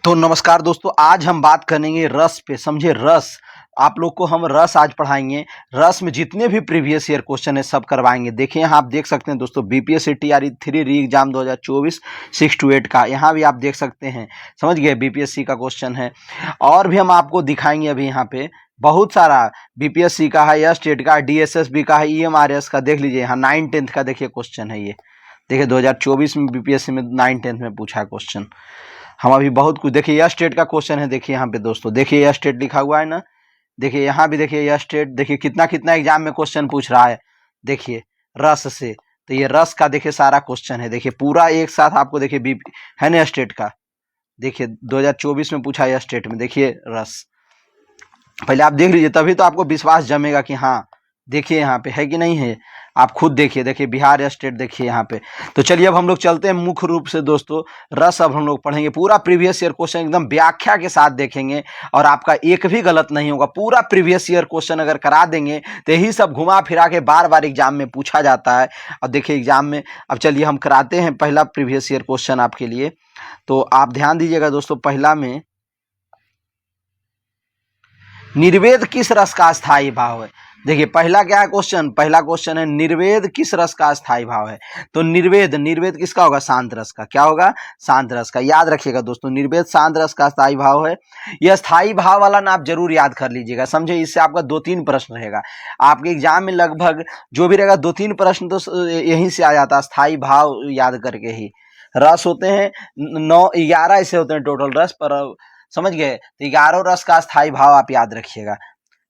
तो नमस्कार दोस्तों, आज हम बात करेंगे रस पे। समझे, रस। आप लोग को हम रस आज पढ़ाएंगे। रस में जितने भी प्रीवियस ईयर क्वेश्चन है सब करवाएंगे। देखिए यहाँ आप देख सकते हैं दोस्तों, बीपीएससी टीआरई 3 री एग्जाम 2024 6 to 8 का यहाँ भी आप देख सकते हैं। समझ गए, बीपीएससी का क्वेश्चन है। और भी हम आपको दिखाएंगे अभी यहाँ पे बहुत सारा बीपीएससी का है, या स्टेट का, डीएसएसबी का है, ईएमआरएस का। देख लीजिए यहाँ 9-10 का देखिए क्वेश्चन है। ये देखिए 2024 में बीपीएससी में 9-10 में पूछा है क्वेश्चन। हम अभी बहुत कुछ देखिए, यह स्टेट का क्वेश्चन है। देखिए यहाँ पे दोस्तों, देखिए यह स्टेट लिखा हुआ है ना। देखिए यहाँ भी देखिए यह स्टेट, देखिए कितना कितना एग्जाम में क्वेश्चन पूछ रहा है। देखिए रस से, तो ये रस का देखिए सारा क्वेश्चन है। देखिए पूरा एक साथ आपको देखिए बीपी है ना स्टेट का। देखिए 2024 में पूछा है स्टेट में। देखिए रस पहले आप देख लीजिए, तभी तो आपको विश्वास जमेगा कि हाँ देखिए यहाँ पे है कि नहीं है। आप खुद देखिए, देखिए बिहार स्टेट देखिए यहाँ पे। तो चलिए अब हम लोग चलते हैं मुख्य रूप से दोस्तों। रस अब हम लोग पढ़ेंगे, पूरा प्रीवियस ईयर क्वेश्चन एकदम व्याख्या के साथ देखेंगे, और आपका एक भी गलत नहीं होगा। पूरा प्रीवियस ईयर क्वेश्चन अगर करा देंगे तो यही सब घुमा फिरा के बार बार एग्जाम में पूछा जाता है। और देखिए एग्जाम में, अब चलिए हम कराते हैं पहला प्रीवियस ईयर क्वेश्चन आपके लिए। तो आप ध्यान दीजिएगा दोस्तों, पहला में निर्वेद किस रस का स्थायी भाव है। देखिए पहला क्या है क्वेश्चन, पहला क्वेश्चन है निर्वेद किस रस का स्थायी भाव है। तो निर्वेद, निर्वेद किसका होगा, शांत रस का। क्या होगा, शांत रस का। याद रखिएगा दोस्तों, निर्वेद शांत रस का स्थायी भाव है। यह स्थायी भाव वाला ना आप जरूर याद कर लीजिएगा। समझे, इससे आपका 2-3 प्रश्न रहेगा आपके एग्जाम में। लगभग जो भी रहेगा 2-3 प्रश्न तो यहीं से आ जाता है, स्थायी भाव याद करके ही। रस होते हैं 9-11 ऐसे होते हैं टोटल रस पर। समझ गए, तो 11 रस का स्थायी भाव आप याद रखिएगा।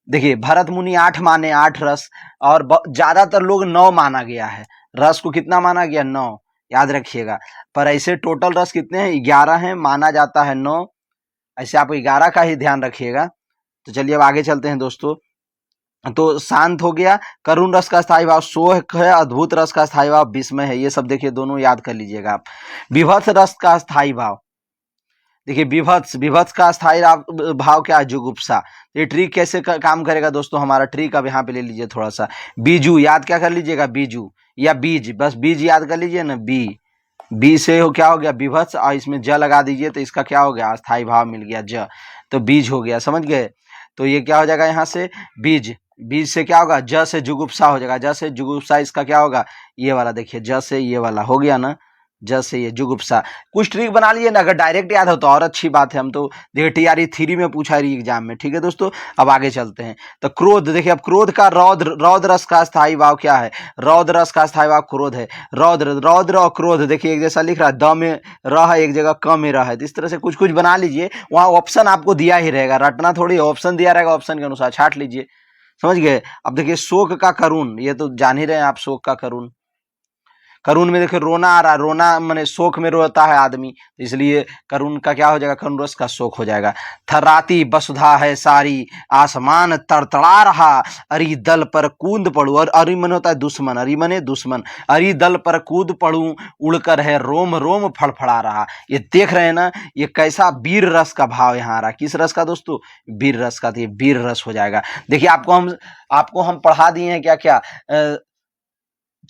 देखिए भरत मुनि 8 माने, 8 रस, और ज्यादातर लोग 9 माना गया है। रस को कितना माना गया, 9। याद रखिएगा, पर ऐसे टोटल रस कितने हैं, 11 हैं, माना जाता है 9। ऐसे आप 11 का ही ध्यान रखिएगा। तो चलिए अब आगे चलते हैं दोस्तों। तो शांत हो गया, करुण रस का स्थायी भाव शोक है, अद्भुत रस का स्थायी भाव विस्मय है। ये सब देखिए दोनों याद कर लीजिएगा आप। विभत्स रस का स्थायी भाव, देखिए विभत्स, विभत्स का स्थायी भाव क्या है, जुगुप्सा। ये ट्रिक कैसे काम करेगा दोस्तों, हमारा ट्रिक अब यहाँ पे ले लीजिए थोड़ा सा। बीजू याद क्या कर लीजिएगा, बीजू या बीज, बस बीज याद कर लीजिए ना। बी से हो क्या हो गया, विभत्स, और इसमें ज लगा दीजिए तो इसका क्या हो गया, स्थायी भाव मिल गया ज, तो बीज हो गया। समझ गए, तो ये क्या हो जाएगा यहाँ से बीज। बीज से क्या होगा, ज से जुगुप्सा हो जाएगा। ज से जुगुप्सा, इसका क्या होगा, ये वाला। देखिए ज से ये वाला हो गया ना, जस से ये जुगुप्सा। कुछ ट्रिक बना लिए ना, अगर डायरेक्ट याद हो तो और अच्छी बात है। हम तो देखिए टीआरई 3 में पूछा है एग्जाम में। ठीक है दोस्तों, अब आगे चलते हैं। तो क्रोध, देखिए अब क्रोध का रौद्र रस का स्थायी भाव क्या है, रौद्र रस का स्थायी भाव क्रोध है। रौद्र और क्रोध देखिए एक जैसा लिख रहा है, द में र है, एक जगह क में र है। तो इस तरह से कुछ कुछ बना लीजिए, वहाँ ऑप्शन आपको दिया ही रहेगा, रटना थोड़ी, ऑप्शन दिया रहेगा, ऑप्शन के अनुसार छाट लीजिए। समझ गए। अब देखिए शोक का करुण, ये तो जान ही रहे हैं आप, शोक का करुण। करुण में देखिए रोना आ रहा है, रोना माने शोक में रोता है आदमी, इसलिए करुण का क्या हो जाएगा, करुण रस का शोक हो जाएगा। थर्राती वसुधा है सारी, आसमान तड़तड़ा रहा, अरि दल पर कूद पड़ू। और अरि मन होता है दुश्मन, अरि मने दुश्मन। अरि दल पर कूद पड़ू, उड़कर है रोम रोम फड़फड़ा रहा। ये देख रहे हैं ना, ये कैसा वीर रस का भाव यहाँ आ रहा है। किस रस का दोस्तों, वीर रस का। तो ये वीर रस हो जाएगा। देखिए आपको हम पढ़ा दिए हैं क्या क्या,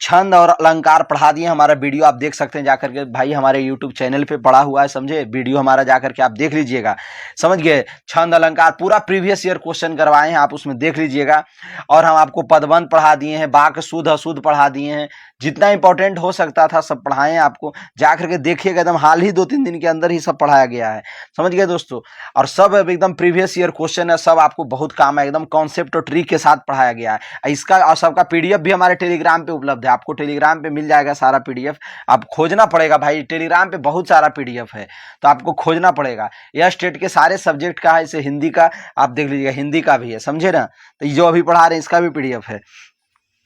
छंद और अलंकार पढ़ा दिए। हमारा वीडियो आप देख सकते हैं जाकर के, भाई हमारे YouTube चैनल पे पड़ा हुआ है। समझे, वीडियो हमारा जाकर के आप देख लीजिएगा। समझ गए, छंद अलंकार पूरा प्रीवियस ईयर क्वेश्चन करवाए हैं, आप उसमें देख लीजिएगा। और हम आपको पदबंध पढ़ा दिए हैं, वाक्य शुद्ध अशुद्ध पढ़ा दिए हैं, जितना इंपॉर्टेंट हो सकता था सब पढ़ाए हैं आपको। जाकर के देखिएगा, एकदम हाल ही 2-3 दिन के अंदर ही सब पढ़ाया गया है। समझ गए दोस्तों, और सब एकदम प्रीवियस ईयर क्वेश्चन है, सब आपको बहुत काम है, एकदम कॉन्सेप्ट और ट्रिक के साथ पढ़ाया गया है। इसका और सबका पीडीएफ भी हमारे टेलीग्राम पे उपलब्ध है, आपको टेलीग्राम पे मिल जाएगा सारा पीडीएफ। आप खोजना पड़ेगा भाई, टेलीग्राम पे बहुत सारा पीडीएफ है, तो आपको खोजना पड़ेगा। यह स्टेट के सारे सब्जेक्ट का है, इसे हिंदी का आप देख लीजिएगा, हिंदी का भी है। समझे ना, तो जो अभी पढ़ा रहे हैं इसका भी पीडीएफ है।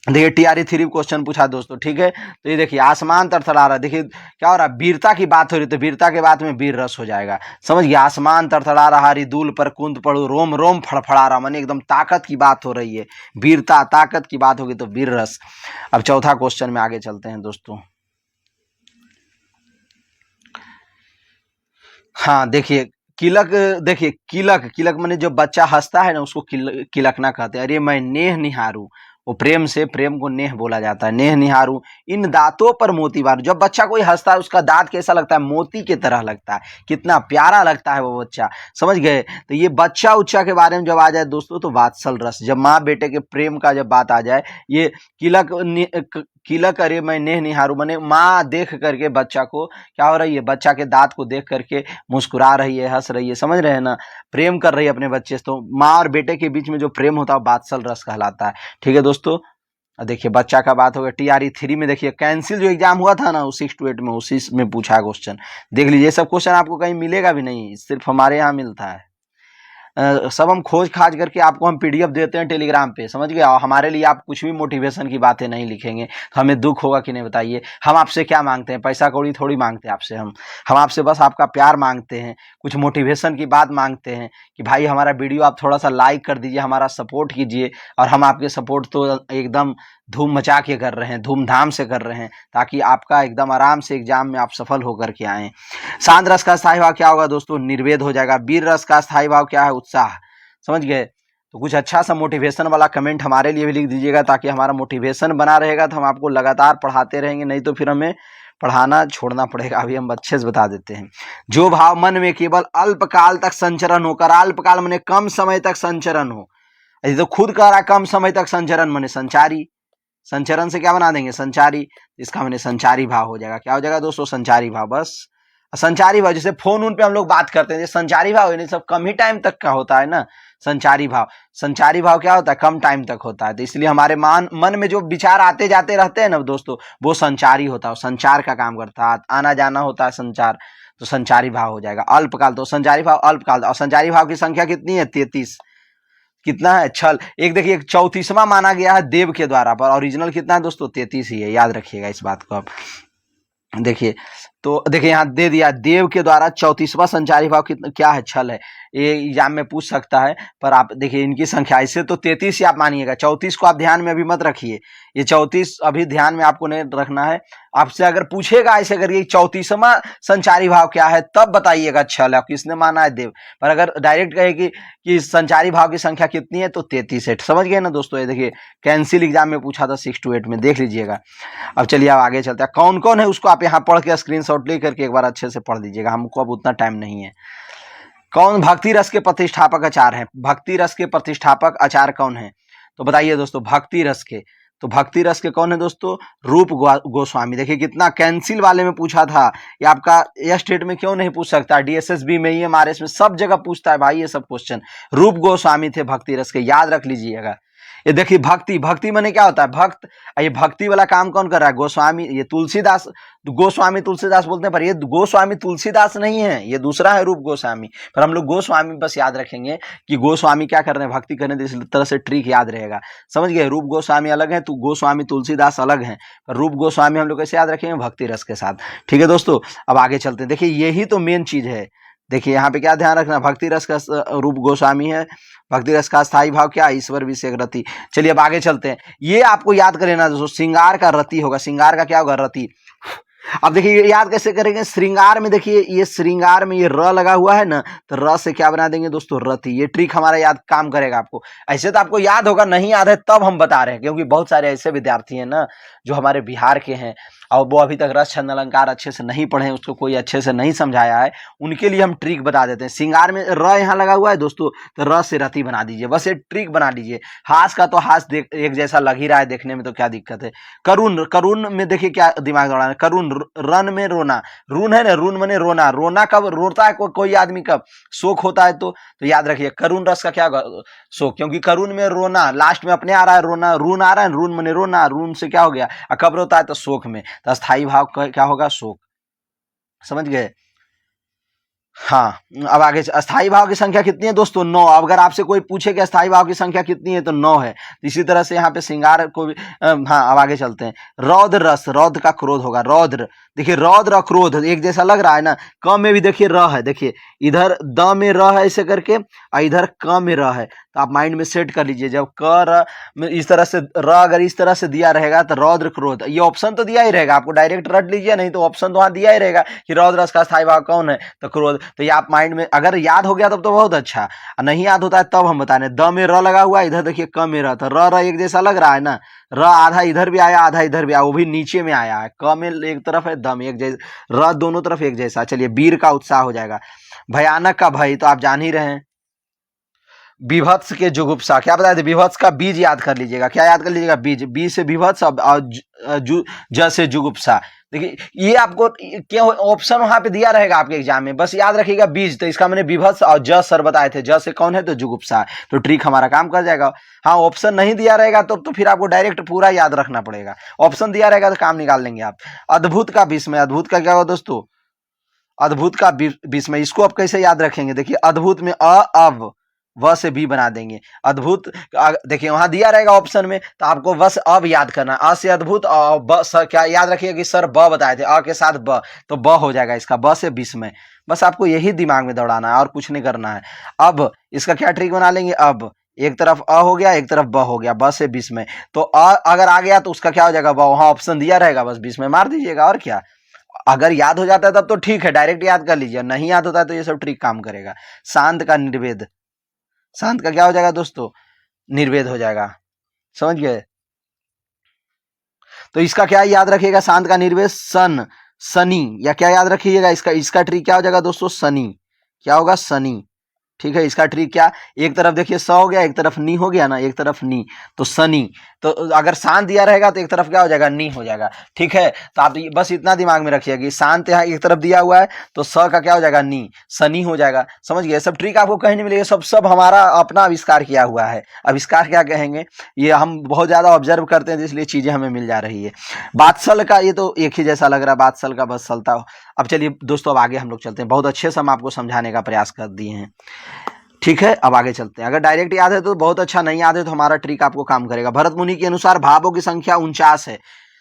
देखिए टीआरई 3 क्वेश्चन पूछा दोस्तों। ठीक है, तो ये देखिए आसमान तड़तड़ा रहा, देखिए क्या हो रहा है, वीरता की बात हो रही, तो वीरता के बाद में वीर रस हो जाएगा। समझ गया, आसमान तड़तड़ा रहा, रिदूल पर कुंद पड़ू, रोम रोम फड़फड़ा रहा, माने एकदम ताकत की बात हो रही है, वीरता ताकत की बात होगी तो वीर रस। अब चौथा क्वेश्चन में आगे चलते हैं दोस्तों। हाँ देखिए किलक, देखिए किलक, किलक माने जो बच्चा हंसता है ना उसको किलकना कहते हैं। अरे मैं नेह निहारू, वो प्रेम से, प्रेम को नेह बोला जाता है। नेह निहारूं इन दांतों पर मोती बार। जब बच्चा कोई हंसता है उसका दांत कैसा लगता है, मोती की तरह लगता है, कितना प्यारा लगता है वो बच्चा, समझ गए। तो ये बच्चा उच्चा के बारे में जब आ जाए दोस्तों तो वात्सल रस, जब माँ बेटे के प्रेम का जब बात आ जाए, ये किलक अरे मैं नेह निहारू, मैंने माँ देख करके बच्चा को क्या हो रही है, बच्चा के दांत को देख करके मुस्कुरा रही है, हंस रही है, समझ रहे हैं ना, प्रेम कर रही है अपने बच्चे से। तो माँ और बेटे के बीच में जो प्रेम होता है वात्सल रस कहलाता है। ठीक है दोस्तों, देखिए बच्चा का बात हो गया। TRE 3 में देखिए कैंसिल जो एग्जाम हुआ था ना 6 to 8 में, उसी में पूछा है क्वेश्चन, देख लीजिए। सब क्वेश्चन आपको कहीं मिलेगा भी नहीं, सिर्फ हमारे यहाँ मिलता है। सब हम खोज खाज करके आपको हम PDF देते हैं टेलीग्राम पे, समझ गए। और हमारे लिए आप कुछ भी मोटिवेशन की बातें नहीं लिखेंगे तो हमें दुख होगा कि नहीं, बताइए। हम आपसे क्या मांगते हैं, पैसा कौड़ी थोड़ी मांगते हैं आपसे, हम आपसे बस आपका प्यार मांगते हैं, कुछ मोटिवेशन की बात मांगते हैं कि भाई हमारा वीडियो आप थोड़ा सा लाइक कर दीजिए, हमारा सपोर्ट कीजिए। और हम आपके सपोर्ट तो एकदम धूम मचा के कर रहे हैं, धूमधाम से कर रहे हैं, ताकि आपका एकदम आराम से एग्जाम में आप सफल होकर के आएँ। शांत रस का स्थायी भाव क्या होगा दोस्तों, निर्वेद हो जाएगा। वीर रस का स्थायी भाव क्या है, उत्साह, समझ गए। तो कुछ अच्छा सा मोटिवेशन वाला कमेंट हमारे लिए भी लिख दीजिएगा, ताकि हमारा मोटिवेशन बना रहेगा, तो हम आपको लगातार पढ़ाते रहेंगे, नहीं तो फिर हमें पढ़ाना छोड़ना पड़ेगा। अभी हम अच्छे से बता देते हैं। जो भाव मन में केवल अल्पकाल तक संचरण होकर, अल्पकाल माने कम समय तक संचरण हो, ये तो खुद कह रहा है कम समय तक संचरण माने संचारी, संचरण से क्या बना देंगे, संचारी, इसका मैंने संचारी भाव हो जाएगा। क्या हो जाएगा दोस्तों, संचारी भाव। बस संचारी भाव, जैसे फोन उन पे हम लोग बात करते हैं, संचारी भाव यानी सब कम ही टाइम तक का होता है ना, संचारी भाव। संचारी भाव क्या होता है, कम टाइम तक होता है। तो इसलिए हमारे मन में जो विचार आते जाते रहते हैं ना दोस्तों, वो संचारी होता है, संचार का काम करता है, आना जाना होता है संचार, तो संचारी भाव हो जाएगा। अल्पकाल, तो संचारी भाव अल्पकाल। और संचारी भाव की संख्या कितनी है, 33। कितना है, छल। एक देखिए 34वां माना गया है देव के द्वारा, पर ओरिजिनल कितना है दोस्तों, 33 ही है, याद रखिएगा इस बात को आप। देखिए तो देखिए यहाँ दे दिया, देव के द्वारा 34वां संचारी भाव कितना क्या है, छल है। ये एग्जाम में पूछ सकता है, पर आप देखिए इनकी संख्या ऐसे तो 33 ही आप मानिएगा, 34 को आप ध्यान में अभी मत रखिए, ये 34 अभी ध्यान में आपको नहीं रखना है। आपसे अगर पूछेगा ऐसे अगर ये 34वां संचारी भाव क्या है, तब बताइएगा छल है, किसने माना है, देव। पर अगर डायरेक्ट कहे कि संचारी भाव की संख्या कितनी है, तो 33 है। समझ गए ना दोस्तों, ये देखिए कैंसिल एग्जाम में पूछा था 6 to 8 में, देख लीजिएगा। अब चलिए अब आगे चलते हैं। कौन कौन है उसको आप यहाँ पढ़ के स्क्रीनशॉट ले करके एक बार अच्छे से पढ़ दीजिएगा, हमको अब उतना टाइम नहीं है। कौन भक्ति रस के प्रतिष्ठापक आचार्य हैं, भक्ति रस के प्रतिष्ठापक आचार्य कौन है, तो बताइए दोस्तों। भक्ति रस के, तो भक्ति रस के कौन है दोस्तों, रूप गोस्वामी। देखिए कितना कैंसिल वाले में पूछा था, ये आपका यह स्टेट में क्यों नहीं पूछ सकता, DSSB में, EMRS में, सब जगह पूछता है भाई ये सब क्वेश्चन। रूप गोस्वामी थे भक्ति रस के, याद रख लीजिएगा। ये देखिए भक्ति, भक्ति माने क्या होता है, भक्त। ये भक्ति वाला काम कौन कर रहा है, गोस्वामी। ये तुलसीदास, गोस्वामी तुलसीदास बोलते हैं, पर ये गोस्वामी तुलसीदास नहीं है, ये दूसरा है रूप गोस्वामी। पर हम लोग गोस्वामी बस याद रखेंगे कि गोस्वामी क्या कर रहे हैं, भक्ति करने, इस तरह से ट्रिक याद रहेगा, समझ गए। रूप गोस्वामी अलग है, तो गोस्वामी तुलसीदास अलग है, पर रूप गोस्वामी हम लोग कैसे याद रखेंगे, भक्ति रस के साथ। ठीक है दोस्तों, अब आगे चलते हैं। देखिए यही तो मेन चीज है। देखिए यहाँ पे क्या ध्यान रखना, भक्ति रस का रूप गोस्वामी है, भक्ति रस का स्थायी भाव क्या, ईश्वर अभिषेक रति। चलिए अब आगे चलते हैं। ये आपको याद करेना दोस्तों, श्रृंगार का रति होगा, श्रृंगार का क्या होगा, रति। अब देखिए याद कैसे करेंगे, श्रृंगार में देखिए ये श्रृंगार में ये र लगा हुआ है ना, तो र से क्या बना देंगे दोस्तों, रति। ये ट्रिक हमारा याद काम करेगा आपको। ऐसे तो आपको याद होगा, नहीं याद है तब हम बता रहे हैं, क्योंकि बहुत सारे ऐसे विद्यार्थी हैं ना जो हमारे बिहार के हैं और वो अभी तक रस छंद अलंकार अच्छे से नहीं पढ़े हैं, उसको कोई अच्छे से नहीं समझाया है, उनके लिए हम ट्रिक बता देते हैं। श्रृंगार में र यहाँ लगा हुआ है दोस्तों, तो र से रति बना दीजिए, बस ये ट्रिक बना लीजिए। हास का तो हास एक जैसा लग ही रहा है देखने में, तो क्या दिक्कत है। करुण, करुण में देखिए क्या दिमाग दौड़ाना, करुण। रन में रोना, रून है ना, रून मने रोना, रोना कब रोता है कोई आदमी, कब शोक होता है, तो याद रखिए करुण रस का क्या होगा, शोक। क्योंकि करुण में रोना, लास्ट में अपने आ रहा है रोना, रून आ रहा है, रून मने रोना, रून से क्या हो गया, कब रोता है, तो शोक में। तो स्थायी भाव क्या होगा, शोक। समझ गए, हाँ। अब आगे अस्थाई भाव की संख्या कितनी है दोस्तों, 9। अगर आपसे कोई पूछे कि अस्थाई भाव की संख्या कितनी है, तो 9 है। इसी तरह से यहाँ पे श्रृंगार को भी हाँ। अब आगे चलते हैं। रौद्र रस, रौद्र का क्रोध होगा, रौद्र। देखिए रौद्र क्रोध एक जैसा लग रहा है ना। क में भी देखिए र है, देखिए इधर द में र है ऐसे करके और इधर क में र है। तो आप माइंड में सेट कर लीजिए, जब क र में इस तरह से र अगर इस तरह से दिया रहेगा तो रौद्र क्रोध, ये ऑप्शन तो दिया ही रहेगा आपको, डायरेक्ट रट लीजिए, नहीं तो ऑप्शन तो वहां दिया ही रहेगा कि रौद्र रस का स्थायी भाव कौन है, तो क्रोध। तो ये आप माइंड में अगर याद हो गया तब तो बहुत अच्छा, नहीं याद होता है तब हम बता रहे हैं। द में र लगा हुआ है, इधर देखिए क में र, तो र एक जैसा लग रहा है ना। र आधा इधर भी आया आधा इधर भी आया, वो भी नीचे में आया है। क में एक तरफ है, द में एक जैसा, र दोनों तरफ एक जैसा। चलिए वीर का उत्साह हो जाएगा। भयानक का भय तो आप जान ही रहे हैं। विभत्स के जुगुप्सा क्या बताए थे, विभत्स का बीज याद कर लीजिएगा। क्या याद कर लीजिएगा, बीज, बी से विभत्स और ज से जुगुप्सा। देखिए ये आपको क्या ऑप्शन वहां पे दिया रहेगा आपके एग्जाम में, बस याद रखिएगा बीज, तो इसका मैंने विभत्स और ज सर बताए थे, ज से कौन है तो जुगुप्सा, तो ट्रिक हमारा काम कर जाएगा। हाँ ऑप्शन नहीं दिया रहेगा तो फिर आपको डायरेक्ट पूरा याद रखना पड़ेगा, ऑप्शन दिया रहेगा तो काम निकाल लेंगे आप। अद्भुत का विस्मय, अद्भुत का क्या हुआ दोस्तों, अद्भुत का विस्मय, इसको आप कैसे याद रखेंगे, देखिए अद्भुत में अ अव व से बी बना देंगे। अद्भुत देखिए वहां दिया रहेगा ऑप्शन में, तो आपको बस अब याद करना, अ से अद्भुत और ब सर क्या याद रखिएगा कि सर ब बताए थे, अ के साथ ब, तो ब हो जाएगा इसका, ब से विस्मय। बस आपको यही दिमाग में दौड़ाना है और कुछ नहीं करना है। अब इसका क्या ट्रिक बना लेंगे, अब एक तरफ अ हो गया एक तरफ ब हो गया, ब से विस्मय, तो अ अगर आ गया तो उसका क्या हो जाएगा ब, वहां ऑप्शन दिया रहेगा बस विस्मय मार दीजिएगा और क्या। अगर याद हो जाता है तब तो ठीक है, डायरेक्ट याद कर लीजिए, नहीं याद होता है तो ये सब ट्रिक काम करेगा। शांत का निर्वेद, शांत का क्या हो जाएगा दोस्तों, निर्वेद हो जाएगा, समझ गए। तो इसका क्या याद रखिएगा, शांत का निर्वेद सन, शनि, या क्या याद रखिएगा, इसका ट्रिक क्या हो जाएगा दोस्तों, शनि, क्या होगा शनि। ठीक है, इसका ट्रिक क्या, एक तरफ देखिए स हो गया एक तरफ नी हो गया ना, एक तरफ नी, तो शनि। तो अगर शांत दिया रहेगा तो एक तरफ क्या हो जाएगा, नी हो जाएगा। ठीक है, तो आप बस इतना दिमाग में रखिए कि शांत यहाँ एक तरफ दिया हुआ है तो स का क्या हो जाएगा, नी, शनि हो जाएगा। समझ गए, सब ट्रिक आपको कहीं नहीं मिलेगा, सब हमारा अपना आविष्कार किया हुआ है। आविष्कार क्या कहेंगे, ये हम बहुत ज्यादा ऑब्जर्व करते हैं इसलिए चीजें हमें मिल जा रही है। बादशाह का ये तो एक ही जैसा लग रहा है, बादशाह का बस चलता। अब चलिए दोस्तों अब आगे हम लोग चलते हैं, बहुत अच्छे से हम आपको समझाने का प्रयास कर दिए हैं। ठीक है, अब आगे चलते हैं। अगर डायरेक्ट याद है तो बहुत अच्छा, नहीं याद है तो हमारा ट्रिक आपको काम करेगा। भरत मुनि के अनुसार भावों की संख्या 49 है।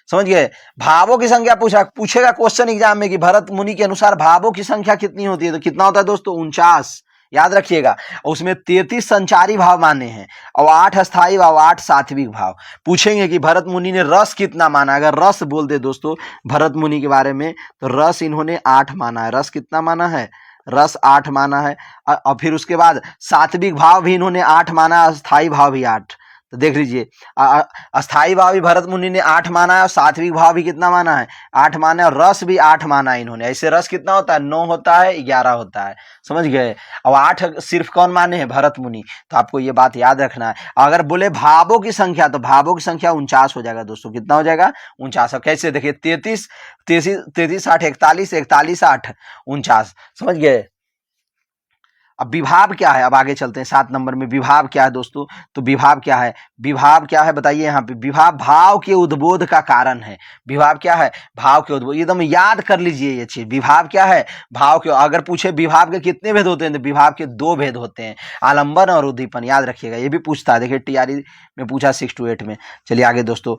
समझ गए, भावों की संख्या पूछेगा क्वेश्चन एग्जाम में कि भरत मुनि के अनुसार भावों की संख्या कितनी होती है, तो कितना होता है दोस्तों 49, याद रखिएगा। उसमें 33 संचारी भाव माने हैं और 8 अस्थाई भाव, 8 सात्विक भाव। पूछेंगे कि भरत मुनि ने रस कितना माना, अगर रस बोल दे दोस्तों भरत मुनि के बारे में तो रस इन्होंने 8 माना है। रस कितना माना है, रस 8 माना है। और फिर उसके बाद सात्विक भाव भी इन्होंने 8 माना, अस्थाई भाव भी 8। तो देख लीजिए अस्थाई भाव भी भरत मुनि ने 8 माना है और सात्विक भाव भी कितना माना है, 8 माना है, और रस भी 8 माना है इन्होंने। ऐसे रस कितना होता है, 9 होता है, 11 होता है, समझ गए। और 8 सिर्फ कौन माने हैं, भरत मुनि। तो आपको ये बात याद रखना है। अगर बोले भावों की संख्या तो भावों की संख्या 49 हो जाएगा दोस्तों, कितना हो जाएगा 49। कैसे देखिए 33 33 8 41 41 8 49, समझ गए। अब विभाव क्या है, अब आगे चलते हैं 7 नंबर में। विभाव क्या है दोस्तों, तो विभाव क्या है, विभाव क्या है बताइए यहाँ पे। विभाव भाव के उद्बोध का कारण है। विभाव क्या है, भाव के उद्बोध, एकदम याद कर लीजिए ये चीज। विभाव क्या है, भाव के। अगर पूछे विभाव के कितने भेद होते हैं तो विभाव के 2 भेद होते हैं, आलंबन और उद्दीपन, याद रखिएगा। ये भी पूछता है, देखिए टीआरई में पूछा 6 to 8 में। चलिए आगे दोस्तों,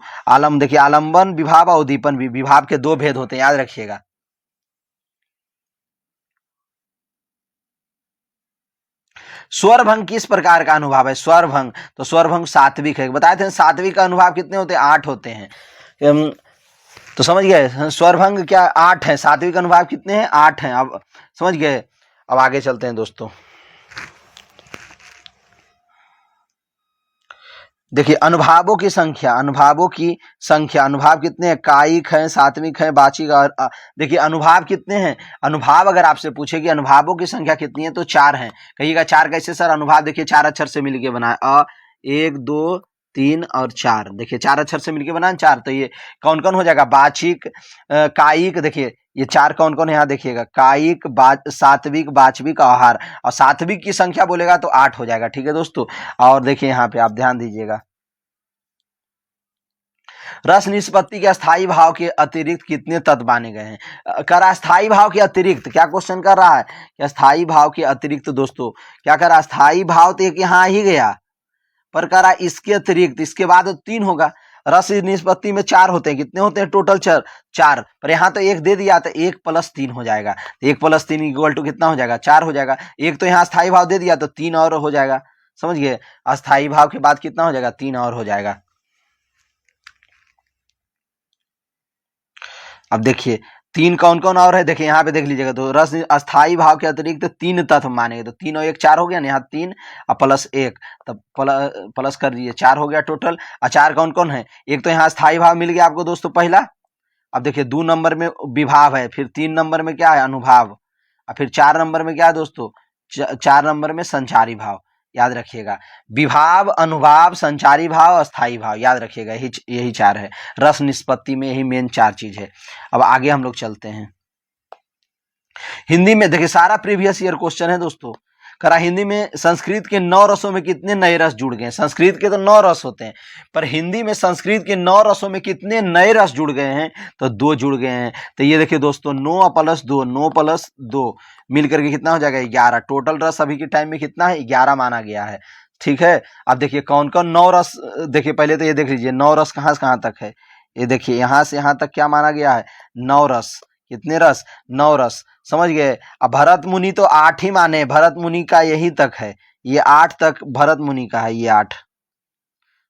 देखिए आलंबन विभाव और उद्दीपन भी, विभाव के 2 भेद होते हैं, याद रखिएगा। स्वरभंग किस प्रकार का अनुभाव है, स्वरभंग, तो स्वरभंग सात्विक है। बताए थे सात्विक का अनुभाव कितने होते हैं, 8 होते हैं। तो समझ गए, स्वरभंग क्या 8 है, सात्विक अनुभाव कितने हैं, 8 हैं। अब समझ गए, अब आगे चलते हैं दोस्तों। देखिए अनुभावों की संख्या, अनुभावों की संख्या, अनुभाव कितने हैं, कायिक हैं, सात्विक हैं, वाचिक। और देखिए अनुभाव कितने हैं, अनुभाव अगर आपसे पूछे कि अनुभावों की संख्या कितनी है तो 4 हैं। कहिएगा 4 कैसे सर, अनुभाव देखिए 4 अक्षर से मिलके बना है, 1 2 3 और 4। देखिए 4 अक्षर से मिलके बना है 4, तो ये कौन कौन हो जाएगा, वाचिक, कायिक। देखिए ये 4 कौन कौन है यहाँ देखिएगा, कायिक, सात्विक, वाचविक, आहार। और सात्विक की संख्या बोलेगा तो 8 हो जाएगा। ठीक है दोस्तों, और देखिए यहाँ पे आप ध्यान दीजिएगा, रस निष्पत्ति के अस्थाई भाव के अतिरिक्त कितने तत्व माने गए हैं। कर अस्थाई भाव के अतिरिक्त, क्या क्वेश्चन कर रहा है कि अस्थाई भाव के अतिरिक्त दोस्तों क्या कर रहा, अस्थाई भाव तो एक यहाँ ही गया, पर करा इसके अतिरिक्त, इसके बाद 3 होगा। रस की निष्पत्ति में 4 होते हैं, कितने होते हैं टोटल? 4। पर यहाँ तो 1 दे दिया, तो 1 + 3 हो जाएगा। 1 + 3 इक्वल टू कितना हो जाएगा? 4 हो जाएगा। एक तो यहाँ स्थायी भाव दे दिया, तो 3 और हो जाएगा। समझ गए? अस्थायी भाव के बाद कितना हो जाएगा? 3 और हो जाएगा। अब देखिए 3 कौन कौन और है, देखिए यहाँ पे देख लीजिएगा। तो रस अस्थायी भाव के अतिरिक्त 3 तत्व मानेंगे, तो 3 और 1 4 हो गया ना, यहाँ 3 और +1, तब प्लस कर दीजिए, 4 हो गया टोटल। और 4 कौन कौन है? एक तो यहाँ स्थायी भाव मिल गया आपको दोस्तों पहला। अब देखिए 2 नंबर में विभाव है, फिर 3 नंबर में क्या है? अनुभाव, और फिर 4 नंबर में क्या है दोस्तों? 4 नंबर में संचारी भाव। याद रखिएगा, विभाव, अनुभाव, संचारी भाव, अस्थाई भाव, याद रखिएगा, यही 4 है। रस निष्पत्ति में यही मेन 4 चीज है। अब आगे हम लोग चलते हैं। हिंदी में देखिए सारा प्रीवियस ईयर क्वेश्चन है दोस्तों। करा हिंदी में संस्कृत के 9 रसों में कितने नए रस जुड़ गए? संस्कृत के तो 9 रस होते हैं, पर हिंदी में संस्कृत के 9 रसों में कितने नए रस जुड़ गए हैं? तो 2 जुड़ गए हैं। तो ये देखिए दोस्तों, 9 + 2, 9 + 2 मिलकर के कितना हो जाएगा? 11। टोटल रस अभी के टाइम में कितना है? 11 माना गया है। ठीक है, अब देखिए कौन कौन 9 रस, देखिए पहले तो ये देख लीजिए 9 रस कहाँ से कहाँ तक है। ये देखिए यहाँ से यहाँ तक क्या माना गया है? 9 रस। कितने रस? 9 रस। समझ गए? अब भरत मुनि तो 8 ही माने, भरत मुनि का यही तक है, ये 8 तक भरत मुनि का है, ये 8।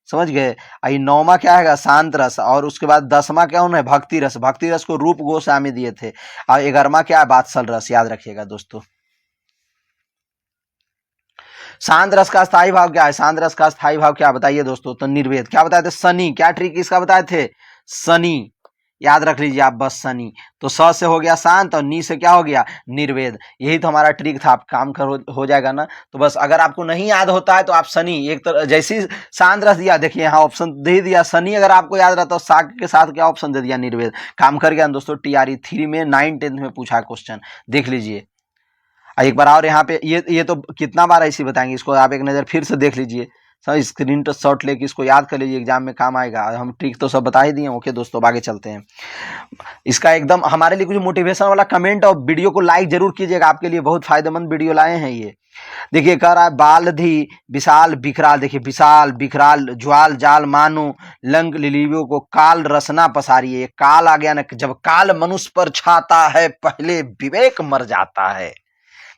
समझ गए? ये 9वां क्या है? शांत रस। और उसके बाद 10वां क्या है? भक्ति रस। भक्ति रस को रूप गोस्वामी दिए थे। और 11वां क्या है? वात्सल रस। याद रखिएगा दोस्तों। शांत रस का स्थायी भाव क्या है? शांत रस का स्थायी भाव क्या बताइए दोस्तों? तो निर्वेद। क्या बताए थे? शनि। क्या ट्रिक इसका बताए थे? शनि। याद रख लीजिए आप बस, शनि। तो स से हो गया शांत और नी से क्या हो गया? निर्वेद। यही तो हमारा ट्रिक था, आप काम कर हो जाएगा ना। तो बस अगर आपको नहीं याद होता है तो आप शनि एक तरह जैसी शांत रस दिया, देखिए यहाँ ऑप्शन दे दिया शनि। अगर आपको याद रहता तो साग के साथ क्या ऑप्शन दे दिया? निर्वेद। काम कर गया दोस्तों। TRE 3 में 9 10 में पूछा क्वेश्चन, देख लीजिए एक बार। और यहाँ पे ये तो कितना बार ऐसे बताएंगे, इसको आप एक नज़र फिर से देख लीजिए। सर स्क्रीन तो शॉट लेके इसको याद कर लीजिए, एग्जाम में काम आएगा। हम ट्रिक तो सब बता ही दिए। ओके दोस्तों, अब आगे चलते हैं। इसका एकदम हमारे लिए कुछ मोटिवेशन वाला कमेंट और वीडियो को लाइक जरूर कीजिएगा, आपके लिए बहुत फायदेमंद वीडियो लाए हैं ये। देखिए कह रहा है बालधि विशाल बिखराल। देखिए विशाल बिखराल ज्वाल जाल मानो लंक लिलियों को काल रसना पसारी। ये काल आ गया ना, जब काल मनुष्य पर छाता है पहले विवेक मर जाता है।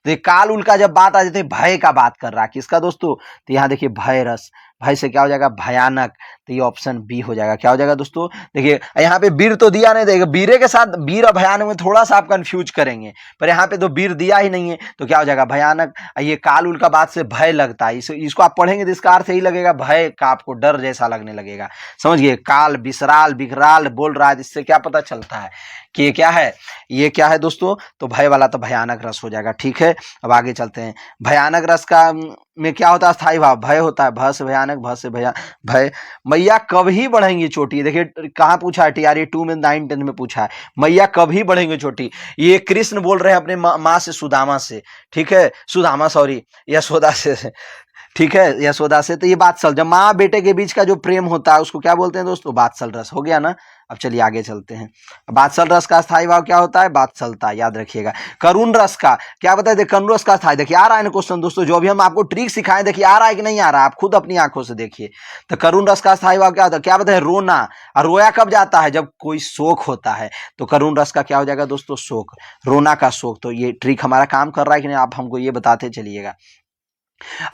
तो ये काल उल का जब बात आ जाती है, भय का बात कर रहा है। किसका दोस्तों? तो यहाँ देखिए भय रस। भय से क्या हो जाएगा? भयानक। तो ये ऑप्शन बी हो जाएगा। क्या हो जाएगा दोस्तों? देखिए यहाँ पे वीर तो दिया नहीं, देगा वीरे के साथ वीर और भयानक में थोड़ा सा आप कंफ्यूज करेंगे, पर यहाँ पे तो वीर दिया ही नहीं है, तो क्या हो जाएगा? भयानक। ये काल उल का बात से भय लगता है, इसको आप पढ़ेंगे तो इसका अर्थ यही लगेगा, भय का, आपको डर जैसा लगने लगेगा। समझिए, काल विसराल बिखराल बोल रहा है, इससे क्या पता चलता है कि ये क्या है? ये क्या है दोस्तों? तो भय वाला तो भयानक रस हो जाएगा। ठीक है, अब आगे चलते हैं। भयानक रस का में क्या होता है? स्थायी भाव। भय होता है, भ से भयानक, भ से भय। मैया कब ही बढ़ेंगी चोटी। देखिए कहाँ पूछा है? TRE 2 में 9 10 में पूछा है, मैया कब ही बढ़ेंगे चोटी। ये कृष्ण बोल रहे हैं अपने माँ से, सुदामा से। ठीक है, सुदामा सॉरी, यशोदा से। ठीक है, यशोदा से। तो ये बात्सल, जब माँ बेटे के बीच का जो प्रेम होता है उसको क्या बोलते हैं दोस्तों? बात्सल रस। हो गया ना। अब चलिए आगे चलते हैं। बात्सल रस का स्थायी भाव क्या होता है? बात्सलता। याद रखिएगा। करुण रस का क्या बताए थे? करुण रस का स्थायी, देखिए आ रहा है ना क्वेश्चन दोस्तों, जो अभी हम आपको ट्रिक सिखाएं, देखिए आ रहा है कि नहीं आ रहा है, आप खुद अपनी आंखों से देखिए। तो करुण रस का स्थायी भाव क्या होता है? क्या बताए? रोना। और रोया कब जाता है? जब कोई शोक होता है। तो करुण रस का क्या हो जाएगा दोस्तों? शोक। रोना का शोक। तो ये ट्रिक हमारा काम कर रहा है कि नहीं, आप हमको ये बताते चलिएगा।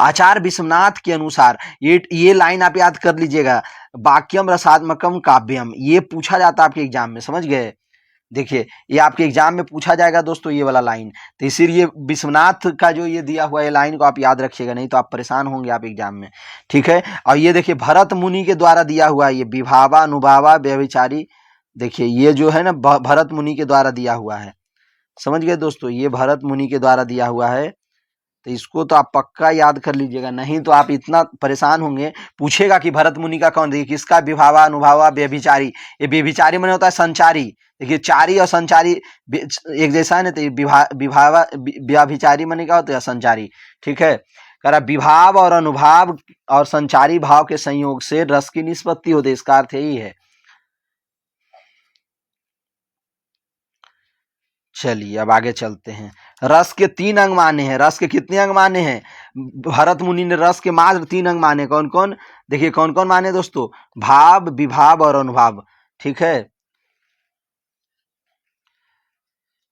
आचार्य विश्वनाथ के अनुसार ये लाइन आप याद कर लीजिएगा, वाक्यम रसात्मकम काव्यम। ये पूछा जाता है आपके एग्जाम में, समझ गए? देखिए ये आपके एग्जाम में पूछा जाएगा दोस्तों, ये वाला लाइन। तो इसीलिए विश्वनाथ का जो ये दिया हुआ है लाइन को आप याद रखिएगा, नहीं तो आप परेशान होंगे आप एग्जाम में। ठीक है, और ये देखिए भरत मुनि के द्वारा दिया हुआ है, ये विभावा अनुभावा व्यभिचारी। देखिए ये जो है ना भरत मुनि के द्वारा दिया हुआ है। समझ गए दोस्तों? ये भरत मुनि के द्वारा दिया हुआ है, तो इसको तो आप पक्का याद कर लीजिएगा, नहीं तो आप इतना परेशान होंगे। पूछेगा कि भरत मुनि का कौन? देखिए किसका? विभावा अनुभावा व्यभिचारी। ये व्यभिचारी माने होता है संचारी। देखिए चारी और संचारी एक जैसा है ना, तो विभावा व्यभिचारी माने क्या होता है? संचारी। ठीक है, कह रहा विभाव और अनुभाव और संचारी भाव के संयोग से रस की निष्पत्ति होती है, इसका अर्थ यही है। चलिए अब आगे चलते हैं। रस के 3 अंग माने हैं। रस के कितने अंग माने हैं? भरत मुनि ने रस के मात्र 3 अंग माने। कौन कौन? देखिए कौन कौन माने दोस्तों? भाव, विभाव और अनुभाव। ठीक है।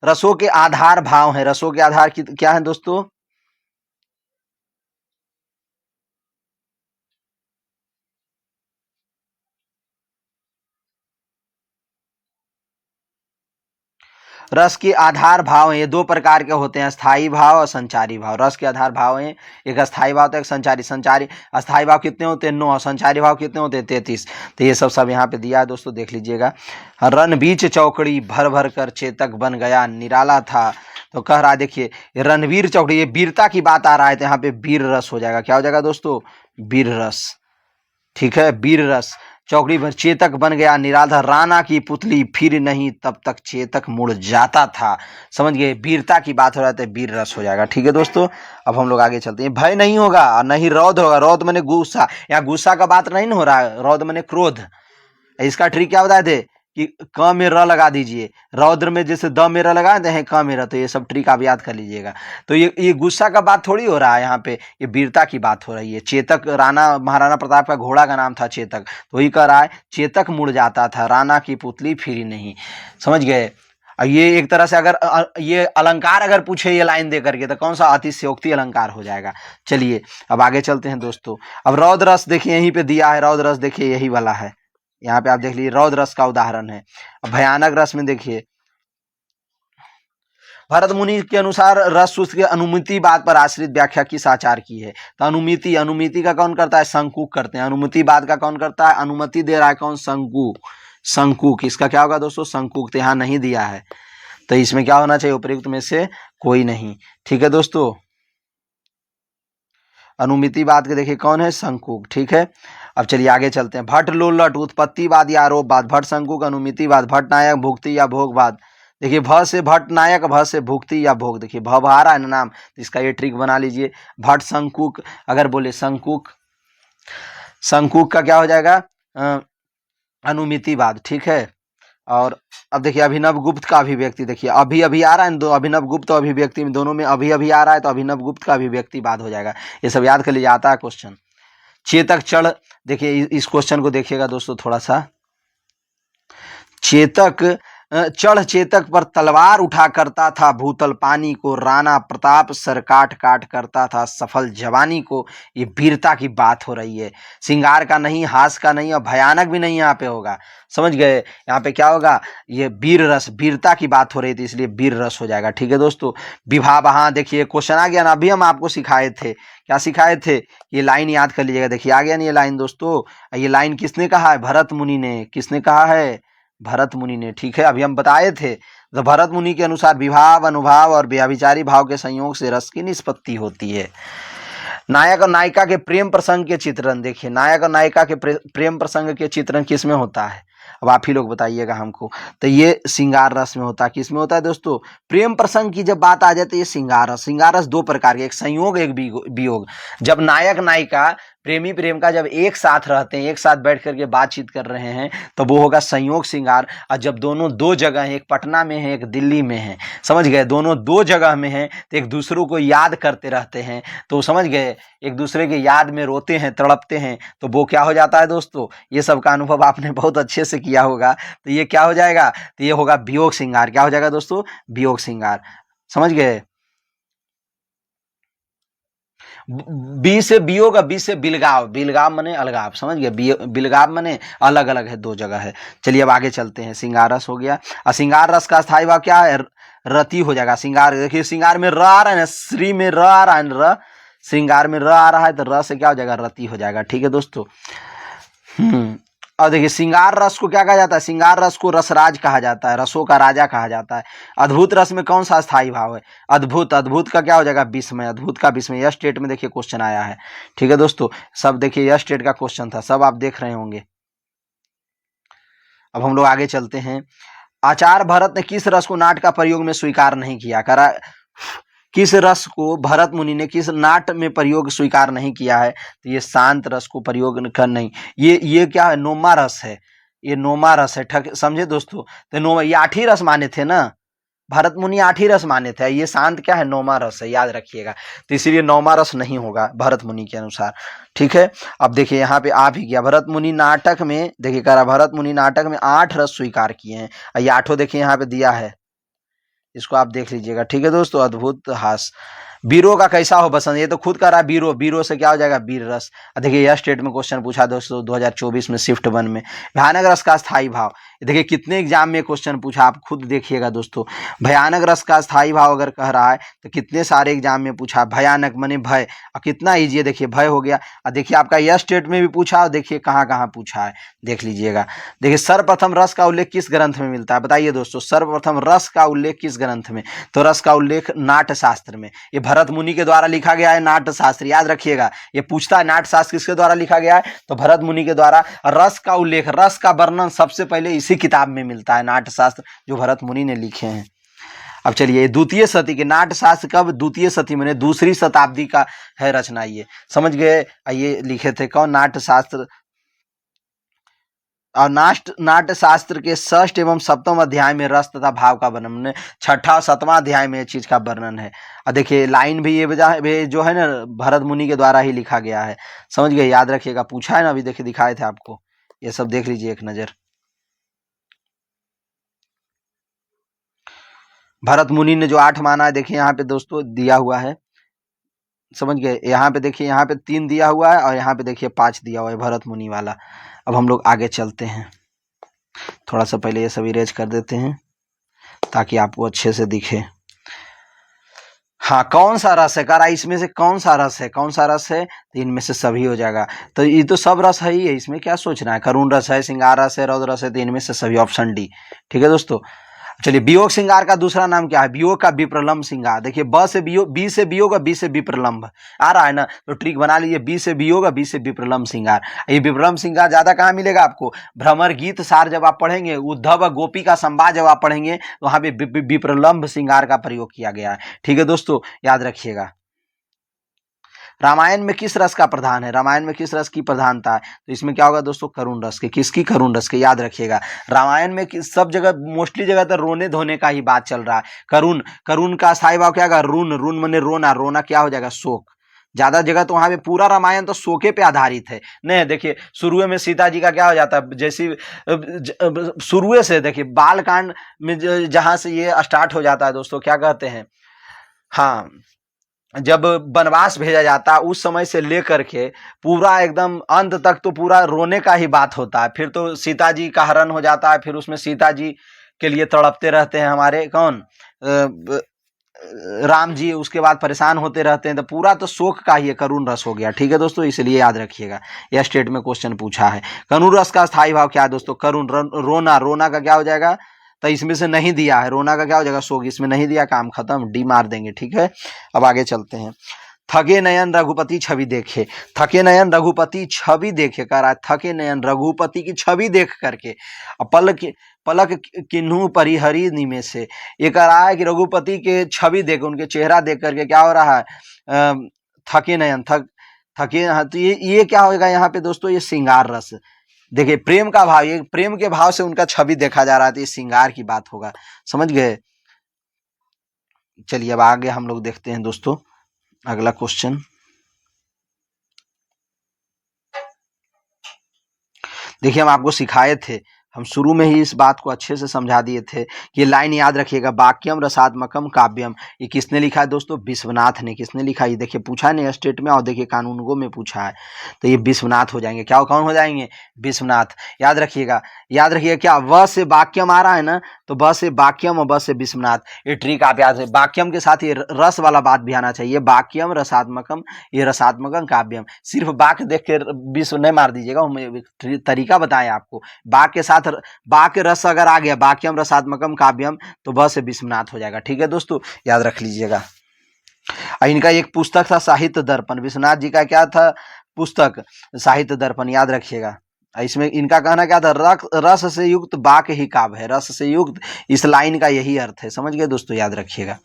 रसों के आधार भाव हैं। रसों के आधार क्या है दोस्तों? रस के आधार भाव हैं, ये 2 प्रकार के होते हैं, स्थायी भाव और संचारी भाव। रस के आधार भाव हैं, एक स्थायी भाव तो एक संचारी। संचारी स्थायी भाव कितने होते हैं? 9। संचारी भाव कितने होते हैं? 33। तो ये सब यहाँ पे दिया है दोस्तों, देख लीजिएगा। रन बीच चौकड़ी भर भर कर चेतक बन गया निराला था। तो कह रहा है देखिए रणवीर चौकड़ी, ये वीरता की बात आ रहा है, तो यहाँ पे वीर रस हो जाएगा। क्या हो जाएगा दोस्तों? वीर रस। ठीक है, वीर रस। चौकड़ी भर चेतक बन गया निराधार, राणा की पुतली फिर नहीं तब तक चेतक मुड़ जाता था। समझ गए? वीरता की बात हो रहा है, वीर रस हो जाएगा। ठीक है दोस्तों, अब हम लोग आगे चलते हैं। भय नहीं होगा और नहीं रौद होगा। रौद मैंने गुस्सा, यहाँ गुस्सा का बात नहीं हो रहा है, रौद मैंने क्रोध। इसका ट्रिक क्या बताए थे कि क में र लगा दीजिए। रौद्र में जैसे द में र लगाते हैं, क में र, तो ये सब ट्रिक आप याद कर लीजिएगा। तो ये गुस्सा का बात थोड़ी हो रहा है यहाँ पे, ये वीरता की बात हो रही है। चेतक, राणा महाराणा प्रताप का घोड़ा का नाम था चेतक, तो वही कह रहा है चेतक मुड़ जाता था, राणा की पुतली फिरी नहीं। समझ गए? ये एक तरह से अगर ये अलंकार अगर पूछे ये लाइन दे करके, तो कौन सा अतिशयोक्ति अलंकार हो जाएगा। चलिए अब आगे चलते हैं दोस्तों। अब रौद्र रस देखिए यहीं पे दिया है, रौद्र रस देखिए यही वाला है, यहाँ पे आप देख लीजिए, रौद्र रस का उदाहरण है। अब भयानक रस में देखिए, भरत मुनि के अनुसार रस उसके अनुमिति बात पर आश्रित व्याख्या किस आचार की है? तो अनुमिति, अनुमिति का कौन करता है? शंकुक करते हैं। अनुमिति बात का कौन करता है? अनुमति दे रहा है कौन? शंकु। शंकुक, इसका क्या होगा दोस्तों? शंकुक। तो यहाँ नहीं दिया है, तो इसमें क्या होना चाहिए? उपयुक्त में से कोई नहीं। ठीक है दोस्तों, अनुमिति बात के देखिए कौन है? शंकुक। ठीक है, अब चलिए आगे चलते हैं। भट्ट लोलट उत्पत्तिवाद या आरोपवाद, भट्ट शंकुक अनुमितिवाद, भट्ट नायक भुक्ति या भोगवाद। देखिए भ से भट्ट नायक, भ से भुक्ति या भोग। देखिए भ आ रहा है ना नाम, तो इसका ये ट्रिक बना लीजिए। भट्ट शंकुक, अगर बोले शंकुक, शंकुक का क्या हो जाएगा? अनुमितिवाद। ठीक है, और अब देखिए अभिनव गुप्त का अभिव्यक्ति, देखिए अभी अभी आ रहा है, दो अभिनव गुप्त और अभिव्यक्ति में दोनों में अभी अभी आ रहा है, तो अभिनव गुप्त का अभिव्यक्ति बाद हो जाएगा। ये सब याद कर लीजिए, आता है क्वेश्चन। चेतक चढ़, देखिए इस क्वेश्चन को देखिएगा दोस्तों थोड़ा सा। चेतक चढ़ चेतक पर तलवार उठा करता था, भूतल पानी को राणा प्रताप सर काट काट करता था सफल जवानी को। ये वीरता की बात हो रही है, सिंगार का नहीं, हास का नहीं और भयानक भी नहीं यहाँ पे होगा। समझ गए? यहाँ पे क्या होगा? ये वीर रस, वीरता की बात हो रही थी, इसलिए वीर रस हो जाएगा। ठीक है दोस्तों, विवाह, हाँ देखिए क्वेश्चन आ गया ना, अभी हम आपको सिखाए थे, क्या सिखाए थे? ये लाइन याद कर लीजिएगा। देखिए आ गया ना ये लाइन दोस्तों, ये लाइन किसने कहा है? भरत मुनि ने। किसने कहा है? भरत मुनि ने। ठीक है, अभी हम बताए थे, तो भरत मुनि के अनुसार विभाव, अनुभाव और व्याभिचारी भाव के संयोग से रस की निष्पत्ति होती है। नायक और नायिका के प्रेम प्रसंग के चित्रण, देखिए नायक और नायिका के प्रेम प्रसंग के चित्रण किस में होता है? अब आप ही लोग बताइएगा हमको। तो ये श्रृंगार रस में होता है। किस में होता है दोस्तों? प्रेम प्रसंग की जब बात आ जाए तो ये श्रृंगार रस। श्रृंगार रस 2 प्रकार के, एक संयोग एक वियोग। जब नायक नायिका प्रेमी प्रेमिका जब एक साथ रहते हैं, एक साथ बैठ करके बातचीत कर रहे हैं, तो वो होगा संयोग श्रृंगार। और जब दोनों 2 जगह हैं, एक पटना में है एक दिल्ली में है, समझ गए, दोनों 2 जगह में हैं, तो एक दूसरों को याद करते रहते हैं, तो समझ गए, एक दूसरे के याद में रोते हैं, तड़पते हैं, तो वो क्या हो जाता है दोस्तों? ये सब का अनुभव आपने बहुत अच्छे से किया होगा। तो ये क्या हो जाएगा? तो ये होगा वियोग श्रृंगार। क्या हो जाएगा दोस्तों? वियोग श्रृंगार। समझ गए? बी से वियोग, बी से बिलगाव, बिलगाव मने अलगाव। समझ गए? बिलगाव मने अलग अलग है, 2 जगह है। चलिए अब आगे चलते हैं। श्रृंगार रस हो गया, और श्रृंगार रस का स्थायी भाव क्या है? रति हो जाएगा। श्रृंगार, देखिए श्रृंगार में र आ रहा है ना, श्री में र आ रहा है, र श्रृंगार में र आ रहा है, तो र से क्या हो जाएगा? रति हो जाएगा। ठीक है दोस्तों। और देखिए श्रृंगार रस को क्या कहा जाता है? श्रृंगार रस को रसराज कहा जाता है, रसों का राजा कहा जाता है। अद्भुत रस में कौन सा स्थायी भाव है? अद्भुत। अद्भुत का क्या हो जाएगा? विस्मय। अद्भुत का विस्मय। यह स्टेट में देखिए क्वेश्चन आया है। ठीक है दोस्तों, सब देखिए यह स्टेट का क्वेश्चन था, सब आप देख रहे होंगे। अब हम लोग आगे चलते हैं। आचार्य भरत ने किस रस को नाट का प्रयोग में स्वीकार नहीं किया? करा किस रस को भरत मुनि ने किस नाट में प्रयोग स्वीकार नहीं किया है? तो ये शांत रस को प्रयोग कर नहीं, ये क्या है? नोमा रस है, ये नोमा रस है। ठग समझे दोस्तों? तो नोमा, ये 8 ही रस माने थे ना, भरत मुनि 8 ही रस माने थे, ये शांत क्या है, 9वां रस है, याद रखिएगा। तो इसीलिए 9वां रस नहीं होगा भरत मुनि के अनुसार, ठीक है। अब देखिए यहाँ पे आ भी गया, भरत मुनि नाटक में देखिए कह रहा भरत मुनि नाटक में 8 रस स्वीकार किए हैं, ये 8 देखिए यहाँ पे दिया है, इसको आप देख लीजिएगा, ठीक है दोस्तों। अद्भुत हास बीरो का कैसा हो बसंत, ये तो खुद कर रहा है बीरो, बीरो से क्या हो जाएगा, वीर रस। देखिए यह स्टेट में क्वेश्चन पूछा दोस्तों 2024 में शिफ्ट 1 में, भयानक रस का स्थायी भाव। देखिए कितने एग्जाम में क्वेश्चन पूछा, आप खुद देखिएगा दोस्तों। भयानक रस का स्थायी भाव अगर कह रहा है तो कितने सारे एग्जाम में पूछा, भयानक माने भय, और कितना ईजी है, देखिए भय हो गया। और देखिए आपका यह स्टेट में भी पूछा, और देखिए कहाँ कहाँ पूछा है, देख लीजिएगा। देखिए सर्वप्रथम रस का उल्लेख किस ग्रंथ में मिलता है, बताइए दोस्तों, सर्वप्रथम रस का उल्लेख किस ग्रंथ में, तो रस का उल्लेख नाट्य शास्त्र में, ये भरत मुनि के द्वारा लिखा गया है नाट्य शास्त्र, याद रखिएगा। ये पूछता है नाट्य शास्त्र किसके द्वारा लिखा गया है, तो भरत मुनि के द्वारा। रस का उल्लेख, रस का वर्णन सबसे पहले इसी किताब में मिलता है, नाट्य शास्त्र जो भरत मुनि ने लिखे हैं। अब चलिए द्वितीय सदी के नाट्य शास्त्र कब, द्वितीय सदी में 2री शताब्दी का है रचना, ये समझ गए। ये लिखे थे कौन, नाट्य शास्त्र। और नाट्य शास्त्र के 6ठ एवं 7वां अध्याय में रस तथा भाव का वर्णन, 6ठा और 7वां अध्याय में चीज का वर्णन है। और देखिए लाइन भी ये जो है ना भरत मुनि के द्वारा ही लिखा गया है, समझ गए, याद रखिएगा। पूछा है ना, अभी देखिए दिखाए थे आपको, ये सब देख लीजिए एक नजर। भरत मुनि ने जो 8 माना है, देखिए यहाँ पे दोस्तों दिया हुआ है, समझ गए। यहाँ पे देखिए, यहाँ पे 3 दिया हुआ है, और यहाँ पे देखिए 5 दिया हुआ है भरत मुनि वाला। अब हम लोग आगे चलते हैं, थोड़ा सा पहले ये सब इरेज कर देते हैं ताकि आपको अच्छे से दिखे। हाँ, कौन सा रस है, करा इसमें से कौन सा रस है, कौन सा रस है, तो इनमें से सभी हो जाएगा। तो ये तो सब रस है ही है, इसमें क्या सोचना है, करुण रस है, श्रृंगार रस है, रौद्र रस है, तो इनमें से सभी, ऑप्शन डी, ठीक है दोस्तों। चलिए वियोग श्रृंगार का दूसरा नाम क्या है, वियोग का विप्रलंब श्रृंगार। देखिए ब से वियोग, बी से वियोग, बी से विप्रलंब आ रहा है ना, तो ट्रिक बना लीजिए, बी से वियोग, बी से विप्रलंब श्रृंगार। ये विप्रलंब श्रृंगार ज्यादा कहाँ मिलेगा आपको, भ्रमर गीत सार जब आप पढ़ेंगे, उद्धव गोपी का संवाद जब आप पढ़ेंगे, तो वहां पे विप्रलंब श्रृंगार का प्रयोग किया गया है, ठीक है दोस्तों, याद रखिएगा। रामायण में किस रस का प्रधान है, रामायण में किस रस की प्रधानता है, तो इसमें क्या होगा दोस्तों, करुण रस के, किसकी, करुण रस के, याद रखिएगा। रामायण में सब जगह मोस्टली जगह तो रोने धोने का ही बात चल रहा है। करुण, करुण का स्थायी भाव क्या होगा, रून, रून माने रोना, रोना क्या हो जाएगा, शोक। ज्यादा जगह तो वहां पे पूरा रामायण तो शोके पे आधारित है। नहीं देखिए शुरू में सीता जी का क्या हो जाता है, जैसी शुरू से देखिए बाल कांड में जहां से ये स्टार्ट हो जाता है दोस्तों, क्या कहते हैं, हाँ, जब वनवास भेजा जाता है उस समय से लेकर के पूरा एकदम अंत तक तो पूरा रोने का ही बात होता है। फिर तो सीता जी का हरण हो जाता है, फिर उसमें सीता जी के लिए तड़पते रहते हैं हमारे कौन, राम जी, उसके बाद परेशान होते रहते हैं, तो पूरा तो शोक का ही करुण रस हो गया, ठीक है दोस्तों, इसलिए याद रखिएगा। यह स्टेट में क्वेश्चन पूछा है। करुण रस का स्थायी भाव क्या है दोस्तों, करुण, रोना, रोना का क्या हो जाएगा, तो इसमें से नहीं दिया है, रोना का क्या हो जाएगा, शोक, इसमें नहीं दिया, काम खत्म, डी मार देंगे, ठीक है। अब आगे चलते हैं। थके नयन रघुपति छवि देखे, थके नयन रघुपति छवि देखे, कह रहा है थके नयन रघुपति की छवि देख करके, पलक किन्हू परिहरी निमे से, ये कह रहा है कि रघुपति के छवि देख, उनके चेहरा देख करके क्या हो रहा है, थके नयन, थके, तो ये क्या होगा यहाँ पे दोस्तों, ये श्रृंगार रस। देखिए प्रेम का भाव, ये प्रेम के भाव से उनका छवि देखा जा रहा है, तो ये श्रृंगार की बात होगा, समझ गए। चलिए अब आगे हम लोग देखते हैं दोस्तों अगला क्वेश्चन। देखिए हम आपको सिखाए थे, हम शुरू में ही इस बात को अच्छे से समझा दिए थे कि लाइन याद रखिएगा, वाक्यम रसात्मकम काव्यम, ये किसने लिखा है दोस्तों, विश्वनाथ ने। किसने लिखा है, ये देखिए पूछा नहीं स्टेट में, और देखिए कानूनगो में पूछा है, तो ये विश्वनाथ हो जाएंगे। क्या कौन हो जाएंगे, विश्वनाथ, याद रखिएगा। याद रखिएगा क्या, व से वाक्यम आ रहा है ना, तो ब से वाक्यम और ब से विश्वनाथ, ये ट्रिक आप याद रखिए। वाक्यम के साथ ये रस वाला बात भी आना चाहिए, वाक्यम रसात्मकम, ये रसात्मकम काव्यम, सिर्फ वाक्य देख के विश्व नहीं मार दीजिएगा, हम तरीका बताएं आपको। वाक्य के साथ वाक्य रस अगर आ गया, वाक्यम रसात्मकम काव्यम, तो ब से विश्वनाथ हो जाएगा, ठीक है दोस्तों, याद रख लीजिएगा। इनका एक पुस्तक था साहित्य दर्पण, विश्वनाथ जी का क्या था, पुस्तक साहित्य दर्पण, याद रखिएगा। इसमें इनका कहना क्या था, रस से युक्त वाक्य ही काव्य है, रस से युक्त, इस लाइन का यही अर्थ है, समझ गए दोस्तों, याद रखिएगा।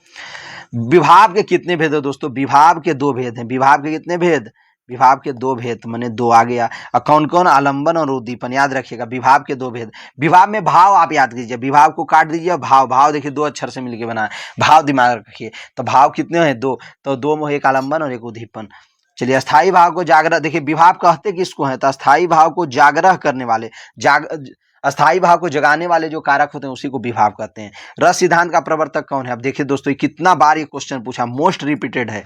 विभाव के कितने भेद है दोस्तों, विभाव के 2 भेद हैं। विभाव के कितने भेद, विभाव के दो भेद मैंने दो आ गया। और कौन कौन? आलंबन और उद्दीपन। याद रखिएगा विभाव के दो भेद। विभाव में भाव आप याद कीजिए, विभाव को काट दीजिए, भाव, भाव देखिए दो अक्षर से मिलके बना है, भाव दिमाग रखिए। तो भाव कितने हैं? दो, तो दो में एक आलंबन और एक उद्दीपन। चलिए, अस्थाई भाव को जागृत, देखिए विभाव कहते किसको है? तो अस्थाई भाव को जागृत करने वाले, अस्थाई भाव को जगाने वाले जो कारक होते हैं उसी को विभाव कहते हैं। रस सिद्धांत का प्रवर्तक कौन है? अब देखिए दोस्तों, कितना बार ये क्वेश्चन पूछा, मोस्ट रिपीटेड है।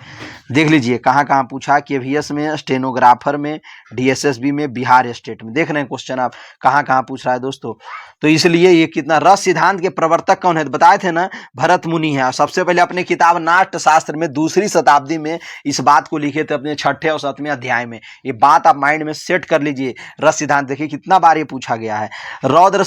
देख लीजिए कहाँ कहाँ पूछा, केवीएस में, स्टेनोग्राफर में, डीएसएसबी में, बिहार स्टेट में। देख रहे हैं क्वेश्चन आप कहाँ कहाँ पूछ रहा है दोस्तों। तो इसलिए ये कितना, रस सिद्धांत के प्रवर्तक कौन है? तो बताए थे ना, भरत मुनि है। सबसे पहले अपने किताब नाट्य शास्त्र में 2री शताब्दी में इस बात को लिखे थे, अपने 6ठे और 7वें अध्याय में। ये बात आप माइंड में सेट कर लीजिए। रस सिद्धांत देखिए कितना बार ये पूछा गया है। रौद्र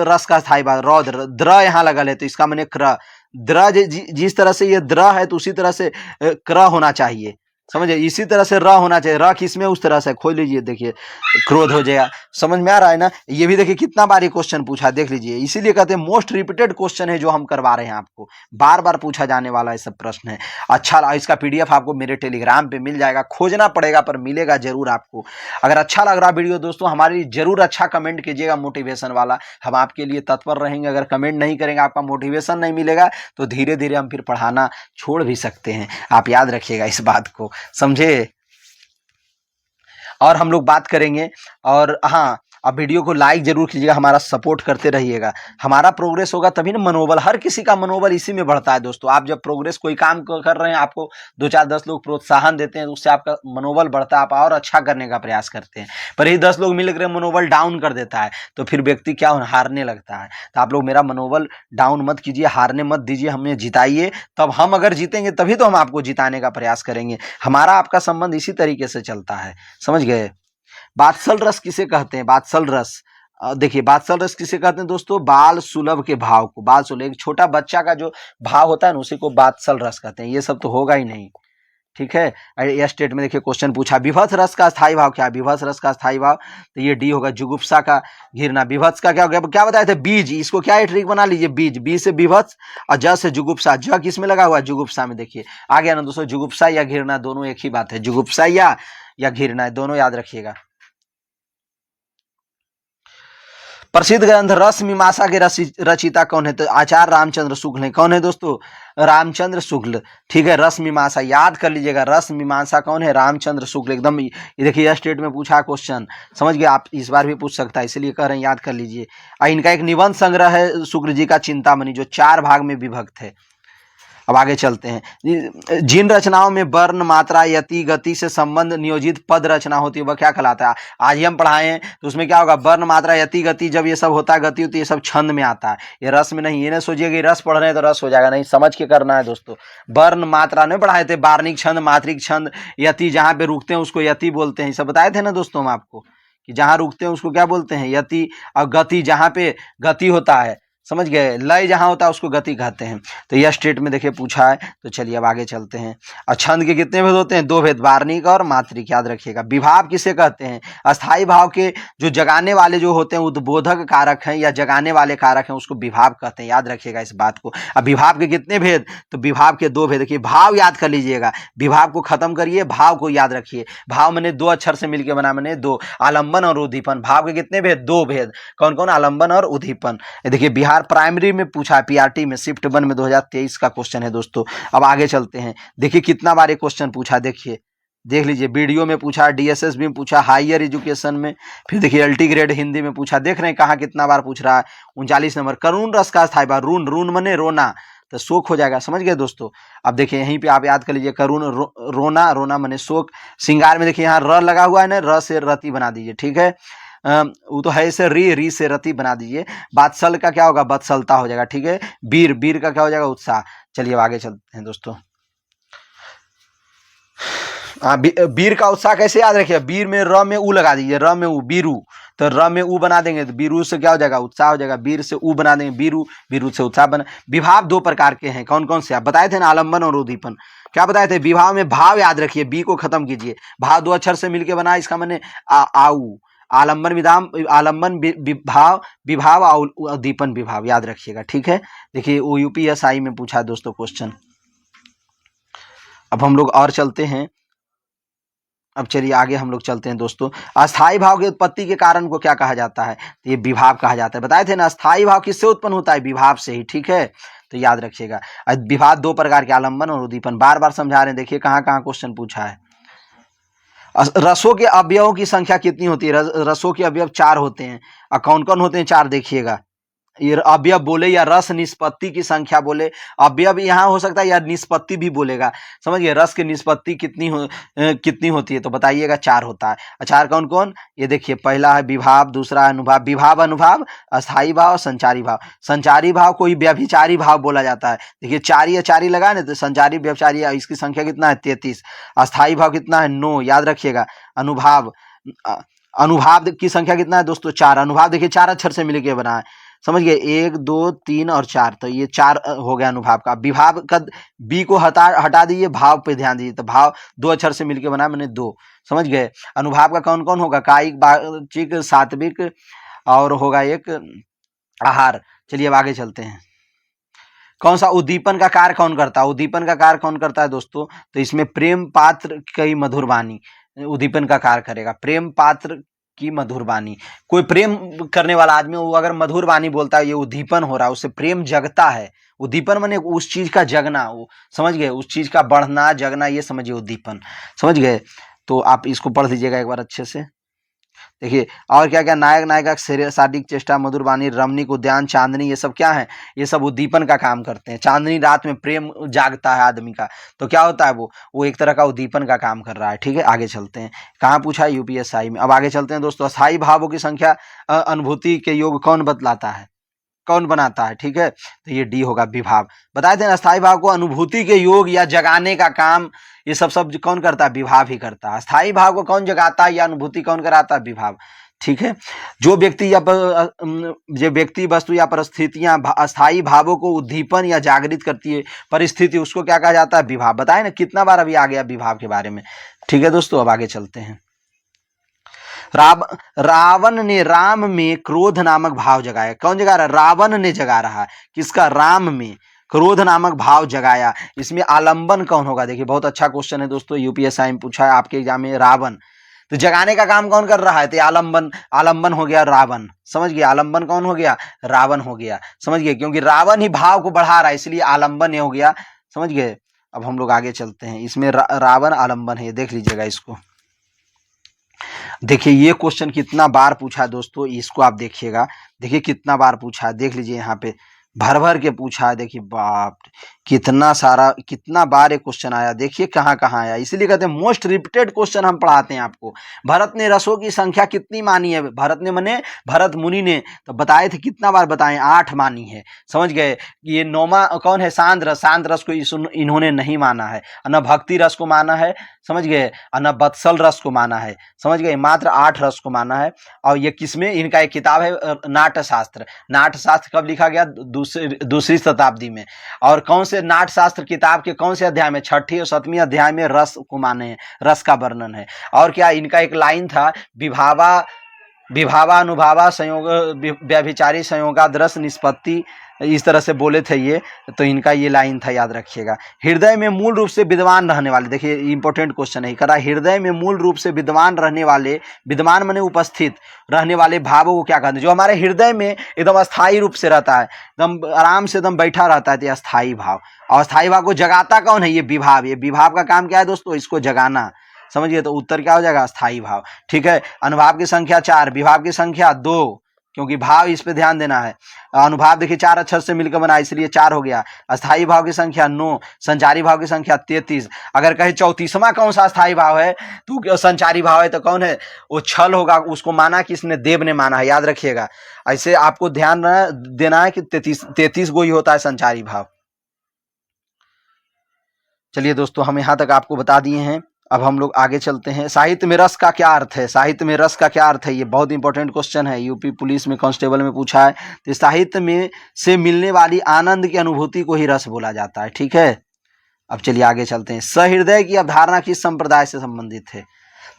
रस का स्थायी भाव, रौद्र, द्र यहाँ लगल है तो इसका मैंने क्र, द्र जिस तरह से ये द्र है तो उसी तरह से क्र होना चाहिए, समझे? इसी तरह से र होना चाहिए। र किसमें? उस तरह से। खोल लीजिए, देखिए क्रोध हो जाएगा। समझ में आ रहा है ना? ये भी देखिए कितना बार ये क्वेश्चन पूछा, देख लीजिए। इसीलिए कहते हैं मोस्ट रिपीटेड क्वेश्चन है जो हम करवा रहे हैं आपको, बार बार पूछा जाने वाला ये सब प्रश्न है। अच्छा, इसका पीडीएफ आपको मेरे टेलीग्राम पे मिल जाएगा, खोजना पड़ेगा पर मिलेगा जरूर आपको। अगर अच्छा लग रहा वीडियो दोस्तों, हमारे लिए जरूर अच्छा कमेंट कीजिएगा, मोटिवेशन वाला। हम आपके लिए तत्पर रहेंगे। अगर कमेंट नहीं करेंगे, आपका मोटिवेशन नहीं मिलेगा, तो धीरे धीरे हम फिर पढ़ाना छोड़ भी सकते हैं। आप याद रखिएगा इस बात को, समझे? और हम लोग बात करेंगे। और हाँ, अब वीडियो को लाइक जरूर कीजिएगा, हमारा सपोर्ट करते रहिएगा। हमारा प्रोग्रेस होगा तभी ना, मनोबल, हर किसी का मनोबल इसी में बढ़ता है दोस्तों। आप जब प्रोग्रेस कोई काम कर रहे हैं, आपको 2 4 10 लोग प्रोत्साहन देते हैं, तो उससे आपका मनोबल बढ़ता है, आप और अच्छा करने का प्रयास करते हैं। पर यही 10 लोग मिलकर मनोबल डाउन कर देता है तो फिर व्यक्ति क्या हारने लगता है। तो आप लोग मेरा मनोबल डाउन मत कीजिए, हारने मत दीजिए, हमें जिताइए। तब हम अगर जीतेंगे तभी तो हम आपको जिताने का प्रयास करेंगे। हमारा आपका संबंध इसी तरीके से चलता है, समझ गए? बात्सल रस किसे कहते हैं? बात्सल रस, देखिए बात्सल रस किसे कहते हैं दोस्तों? बाल सुलभ के भाव को, बाल सुलभ, एक छोटा बच्चा का जो भाव होता है ना, उसी को बात्सल रस कहते हैं। ये सब तो होगा ही नहीं, ठीक है? यह स्टेट में देखिए क्वेश्चन पूछा, विभत्स रस का स्थायी भाव क्या है? विभत्स रस का स्थायी भाव, तो ये डी होगा, जुगुप्सा का घिरना। विभत्स का क्या हो गया? क्या बताए थे? बीज। इसको क्या है? ट्रिक बना लीजिए, बीज। बी से विभत्स और ज से जुगुप्सा। ज किसमें लगा हुआ है? जुगुप्सा में। देखिए आ गया ना दोस्तों, जुगुप्सा या घिरना दोनों एक ही बात है। जुगुप्सा या घिरना, दोनों याद रखिएगा। प्रसिद्ध ग्रंथ रस मीमांसा के रचिता कौन है? तो आचार्य रामचंद्र शुक्ल है। कौन है दोस्तों? रामचंद्र शुक्ल, ठीक है। रस मीमांसा याद कर लीजिएगा, रस मीमांसा कौन है? रामचंद्र शुक्ल। एकदम ये देखिए स्टेट में पूछा क्वेश्चन, समझ गए आप? इस बार भी पूछ सकता है, इसलिए कह रहे हैं याद कर लीजिए। इनका एक निबंध संग्रह है शुक्ल जी का, चिंतामणि, जो 4 भाग में विभक्त है। अब आगे चलते हैं। जिन रचनाओं में वर्ण, मात्रा, यति, गति से संबंध नियोजित पद रचना होती है वह क्या कहलाता है? आज ही हम पढ़ाए हैं, तो उसमें क्या होगा? वर्ण, मात्रा, यति, गति, जब ये सब होता है, गति होती है, ये सब छंद में आता है, ये रस में नहीं। ये ना सोचिए कि रस पढ़ रहे हैं तो रस हो जाएगा, नहीं, समझ के करना है दोस्तों। वर्ण मात्रा नहीं पढ़ाए थे, बार्णिक छंद, मात्रिक छंद, यति, जहाँ पे रुकते हैं उसको यति बोलते हैं, ये सब बताए थे ना दोस्तों हम आपको, कि जहाँ रुकते हैं उसको क्या बोलते हैं? यति। और गति, जहाँ पे गति होता है, समझ गए? लय जहां होता है उसको गति कहते हैं। तो यह स्टेट में देखिए पूछा है। तो चलिए अब आगे चलते हैं। और छंद के कितने भेद होते हैं? 2 भेद, वार्णिक और मात्रिक, याद रखिएगा। विभाव किसे कहते हैं? अस्थाई भाव के जो जगाने वाले जो होते हैं, उद्बोधक कारक हैं या जगाने वाले कारक हैं, उसको विभाव कहते हैं, याद रखिएगा इस बात को। अब विभाव के कितने भेद? तो विभाव के 2 भेद। देखिए भाव याद कर लीजिएगा, विभाव को खत्म करिए, भाव को याद रखिए। भाव मैंने 2 अक्षर से मिलकर बना, मैंने 2, आलंबन और उद्दीपन। भाव के कितने भेद? 2 भेद। कौन कौन? आलंबन और उद्दीपन। देखिए बिहार प्राइमरी में पूछा, पीआरटी में शिफ्ट 1 में 2023 का क्वेश्चन है दोस्तों। अब आगे चलते हैं। देखिए कितना बार ये क्वेश्चन पूछा, देखिए देख लीजिए, वीडियो में पूछा, डीएसएस में पूछा, हायर एजुकेशन में, फिर देखिए अल्टी ग्रेड हिंदी में पूछा। देख रहे हैं कहाँ कितना बार पूछ रहा है? 39 नंबर। करुण रस का स्थायी भाव, रून, रून मने रोना, तो शोक हो जाएगा, समझ गए दोस्तों? अब देखिए यहीं पे आप याद कर लीजिए, करुण रोना, रोना मने शोक। श्रृंगार में देखिए यहाँ र लगा हुआ है ना, र से रति बना दीजिए, ठीक है? वो तो है से री से रति बना दीजिए। बात्सल का क्या होगा? बत्सलता हो जाएगा, ठीक है? वीर, वीर का क्या हो जाएगा? उत्साह। चलिए अब आगे चलते हैं दोस्तों। वीर का उत्साह कैसे याद रखिए? वीर में र में उ लगा दीजिए, र में उ, बीरू, तो र में उ बना देंगे तो बीरू से क्या हो जाएगा? उत्साह हो जाएगा। वीर से उ बना देंगे, बीरू, बीरू से उत्साह बना। विभाव 2 प्रकार के हैं, कौन कौन से? आप बताए थे ना, आलंबन और उद्दीपन। क्या बताए थे? विभाव में भाव याद रखिए, बी को खत्म कीजिए, भाव 2 अक्षर से मिलकर बना, इसका मैंने आऊ। आलंबन विधान, आलंबन विभाव, विभाव उद्दीपन विभाव, याद रखिएगा, ठीक है? देखिए वो यूपीएसआई में पूछा है दोस्तों क्वेश्चन। अब हम लोग और चलते हैं। अब चलिए आगे हम लोग चलते हैं दोस्तों। अस्थाई भाव की उत्पत्ति के कारण को क्या कहा जाता है? तो ये विभाव कहा जाता है। बताए थे ना, अस्थाई भाव किससे उत्पन्न होता है? विभाव से ही, ठीक है, तो याद रखिएगा। विभाव दो प्रकार के, आलंबन और उद्दीपन, बार बार समझा रहे हैं। देखिए कहाँ कहाँ क्वेश्चन पूछा है। रसों के अवयवों की संख्या कितनी होती है? रसों के अवयव 4 होते हैं। और कौन कौन होते हैं 4? देखिएगा, ये अवयव बोले या रस निष्पत्ति की संख्या बोले, अवयव यहाँ हो सकता है या निष्पत्ति भी बोलेगा, समझिए। रस की निष्पत्ति कितनी होती है? तो बताइएगा 4 होता है। 4 कौन कौन? ये देखिए, पहला है विभाव, दूसरा है अनुभाव, विभाव अनुभाव, अस्थाई भाव, संचारी भाव। संचारी भाव को ही व्यभिचारी भाव बोला जाता है। देखिए 4 या 4 लगा ना, तो संचारी व्यभिचारी, इसकी संख्या कितना है? 33। अस्थाई भाव कितना है? 9, याद रखिएगा। अनुभाव की संख्या कितना है दोस्तों? 4। अनुभाव देखिए 4 अक्षर से मिलकर बना है, समझ गए, 1 2 3 और 4, तो ये 4 हो गया अनुभाव का। विभाव का बी को हटा दीजिए, भाव पे ध्यान दीजिए, तो भाव 2 अक्षर से मिलकर बना, मैंने 2, समझ गए। अनुभाव का कौन कौन होगा? कायिक, वाचिक, सात्विक और होगा एक आहार। चलिए अब आगे चलते हैं। कौन सा उद्दीपन का कार्य कौन करता है? उद्दीपन का कार्य कौन करता है दोस्तों? तो इसमें प्रेम पात्र की मधुर वाणी उद्दीपन का कार्य करेगा। प्रेम पात्र की मधुर वाणी, कोई प्रेम करने वाला आदमी वो अगर मधुर वाणी बोलता है, ये उद्दीपन हो रहा है, उससे प्रेम जगता है। उद्दीपन माने उस चीज का जगना, वो समझ गए, उस चीज का बढ़ना जगना, ये समझिए उद्दीपन, समझ गए। तो आप इसको पढ़ दीजिएगा एक बार अच्छे से। देखिए और क्या क्या, नायक नायिका, शारीरिक चेष्टा, मधुर वाणी, रमणीक उद्यान, चांदनी, ये सब क्या है? ये सब उद्दीपन का काम करते हैं। चांदनी रात में प्रेम जागता है आदमी का, तो क्या होता है? वो एक तरह का उद्दीपन का काम कर रहा है, ठीक है। आगे चलते हैं, कहाँ पूछा है? यूपीएसआई में। अब आगे चलते हैं दोस्तों। अस्थाई भावों की संख्या अनुभूति के योग कौन बतलाता है, कौन बनाता है? ठीक है, तो ये डी होगा, विभाव। बताए थे अस्थाई भाव को अनुभूति के योग या जगाने का काम, ये सब कौन करता है? विभाव ही करता है। अस्थाई भाव को कौन जगाता है या अनुभूति कौन कराता है? विभाव, ठीक है। जो व्यक्ति वस्तु या परिस्थितियां अस्थाई भावों को उद्दीपन या जागृत करती है परिस्थिति, उसको क्या कहा जाता है? विभाव। बताए ना कितना बार अभी आ गया विभाव के बारे में, ठीक है दोस्तों। अब आगे चलते हैं। रावण ने राम में क्रोध नामक भाव जगाया। कौन जगा रहा है? रावण ने जगा रहा है। किसका? राम में क्रोध नामक भाव जगाया। इसमें आलंबन कौन होगा? देखिए बहुत अच्छा क्वेश्चन है दोस्तों, यूपीएसआई में पूछा है आपके एग्जाम में। रावण, तो जगाने का काम कौन कर रहा है? तो आलंबन हो गया रावण, समझ गया। आलंबन कौन हो गया? रावण हो गया, समझ गए, क्योंकि रावण ही भाव को बढ़ा रहा है, इसलिए आलंबन हो गया, समझ गए। अब हम लोग आगे चलते हैं। इसमें रावण आलंबन है, देख लीजिएगा इसको। देखिए ये क्वेश्चन कितना बार पूछा है दोस्तों, इसको आप देखिएगा। देखिए कितना बार पूछा है, देख लीजिए यहाँ पे भर भर के पूछा है। देखिए बाप कितना बार ये क्वेश्चन आया, देखिए कहाँ कहाँ आया। इसीलिए कहते हैं मोस्ट रिपीटेड क्वेश्चन हम पढ़ाते हैं आपको। भरत ने रसों की संख्या कितनी मानी है? भरत ने मने भरत मुनि ने, तो बताए थे कितना बार बताएं? 8 मानी है, समझ गए। ये 9वां कौन है? शांत रस। शांत रस को इन्होंने नहीं माना है, न भक्ति रस को माना है, समझ गए, न वत्सल रस को माना है, समझ गए। मात्र 8 रस को माना है। और ये किसमें? इनका एक किताब है नाट्यशास्त्र। नाट्यशास्त्र कब लिखा गया? दूसरी शताब्दी में। और कौन से नाट्यशास्त्र किताब के कौन से अध्याय में? 6ठी और 7वीं अध्याय में रस को माने हैं, रस का वर्णन है। और क्या इनका एक लाइन था, विभावा अनुभावा संयोग व्यभिचारी संयोगाद रस निष्पत्ति, इस तरह से बोले थे ये, तो इनका ये लाइन था, याद रखिएगा। हृदय में मूल रूप से विद्वान रहने वाले, देखिए इंपॉर्टेंट क्वेश्चन है, करा हृदय में मूल रूप से विद्वान रहने वाले, विद्वान माने उपस्थित रहने वाले भावों को क्या कहते हैं? जो हमारे हृदय में एकदम अस्थायी रूप से रहता है, एकदम आराम से एकदम बैठा रहता है, तो अस्थायी भाव। और अस्थायी भाव को जगाता कौन है? ये विभाव। ये विभाव का काम क्या है दोस्तों? इसको जगाना, समझिए। तो उत्तर क्या हो जाएगा? अस्थायी भाव, ठीक है। अनुभाव की संख्या 4, विभाव की संख्या 2, क्योंकि भाव इस पे ध्यान देना है। अनुभाव देखिए 4 अक्षर से मिलकर बना, इसलिए 4 हो गया। अस्थाई भाव की संख्या 9, संचारी भाव की संख्या 33। अगर कहे 34वां कौन सा अस्थाई भाव है, तो संचारी भाव है, तो कौन है? वो छल होगा। उसको माना किसने? देव ने माना है, याद रखिएगा। ऐसे आपको ध्यान देना है कि 33 गो ही होता है संचारी भाव। चलिए दोस्तों, हम यहाँ तक आपको बता दिए हैं। अब हम लोग आगे चलते हैं। साहित्य में रस का क्या अर्थ है? साहित्य में रस का क्या अर्थ है? ये बहुत इंपॉर्टेंट क्वेश्चन है, यूपी पुलिस में कांस्टेबल में पूछा है। तो साहित्य में से मिलने वाली आनंद की अनुभूति को ही रस बोला जाता है, ठीक है। अब चलिए आगे चलते हैं। सहृदय की अवधारणा किस संप्रदाय से संबंधित है?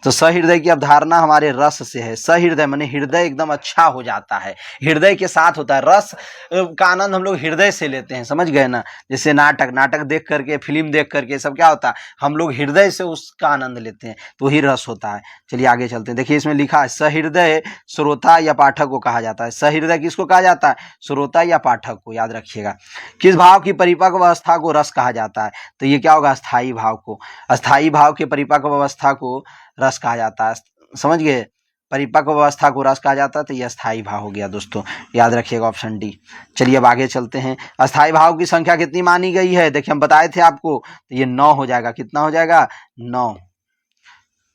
तो सहृदय की अवधारणा हमारे रस से है। सहृदय माने हृदय एकदम अच्छा हो जाता है, हृदय के साथ होता है। रस का आनंद हम लोग हृदय से लेते हैं, समझ गए ना। जैसे नाटक देख करके, फिल्म देख करके सब क्या होता है, हम लोग हृदय से उसका आनंद लेते हैं, तो ही रस होता है। चलिए आगे चलते हैं। देखिए इसमें लिखा है सहृदय श्रोता या पाठक को कहा जाता है। सहृदय किसको कहा जाता है? श्रोता या पाठक को, याद रखिएगा। किस भाव की परिपक्व अवस्था को रस कहा जाता है? तो ये क्या होगा? अस्थाई भाव को। अस्थाई भाव के परिपक्व अवस्था को रस कहा जाता है, समझ गए। परिपक्व अवस्था को रस कहा जाता है, तो यह अस्थाई भाव हो गया दोस्तों, याद रखिएगा ऑप्शन डी। चलिए अब आगे चलते हैं। अस्थाई भाव की संख्या कितनी मानी गई है? देखिए हम बताए थे आपको, तो ये 9 हो जाएगा। कितना हो जाएगा? 9,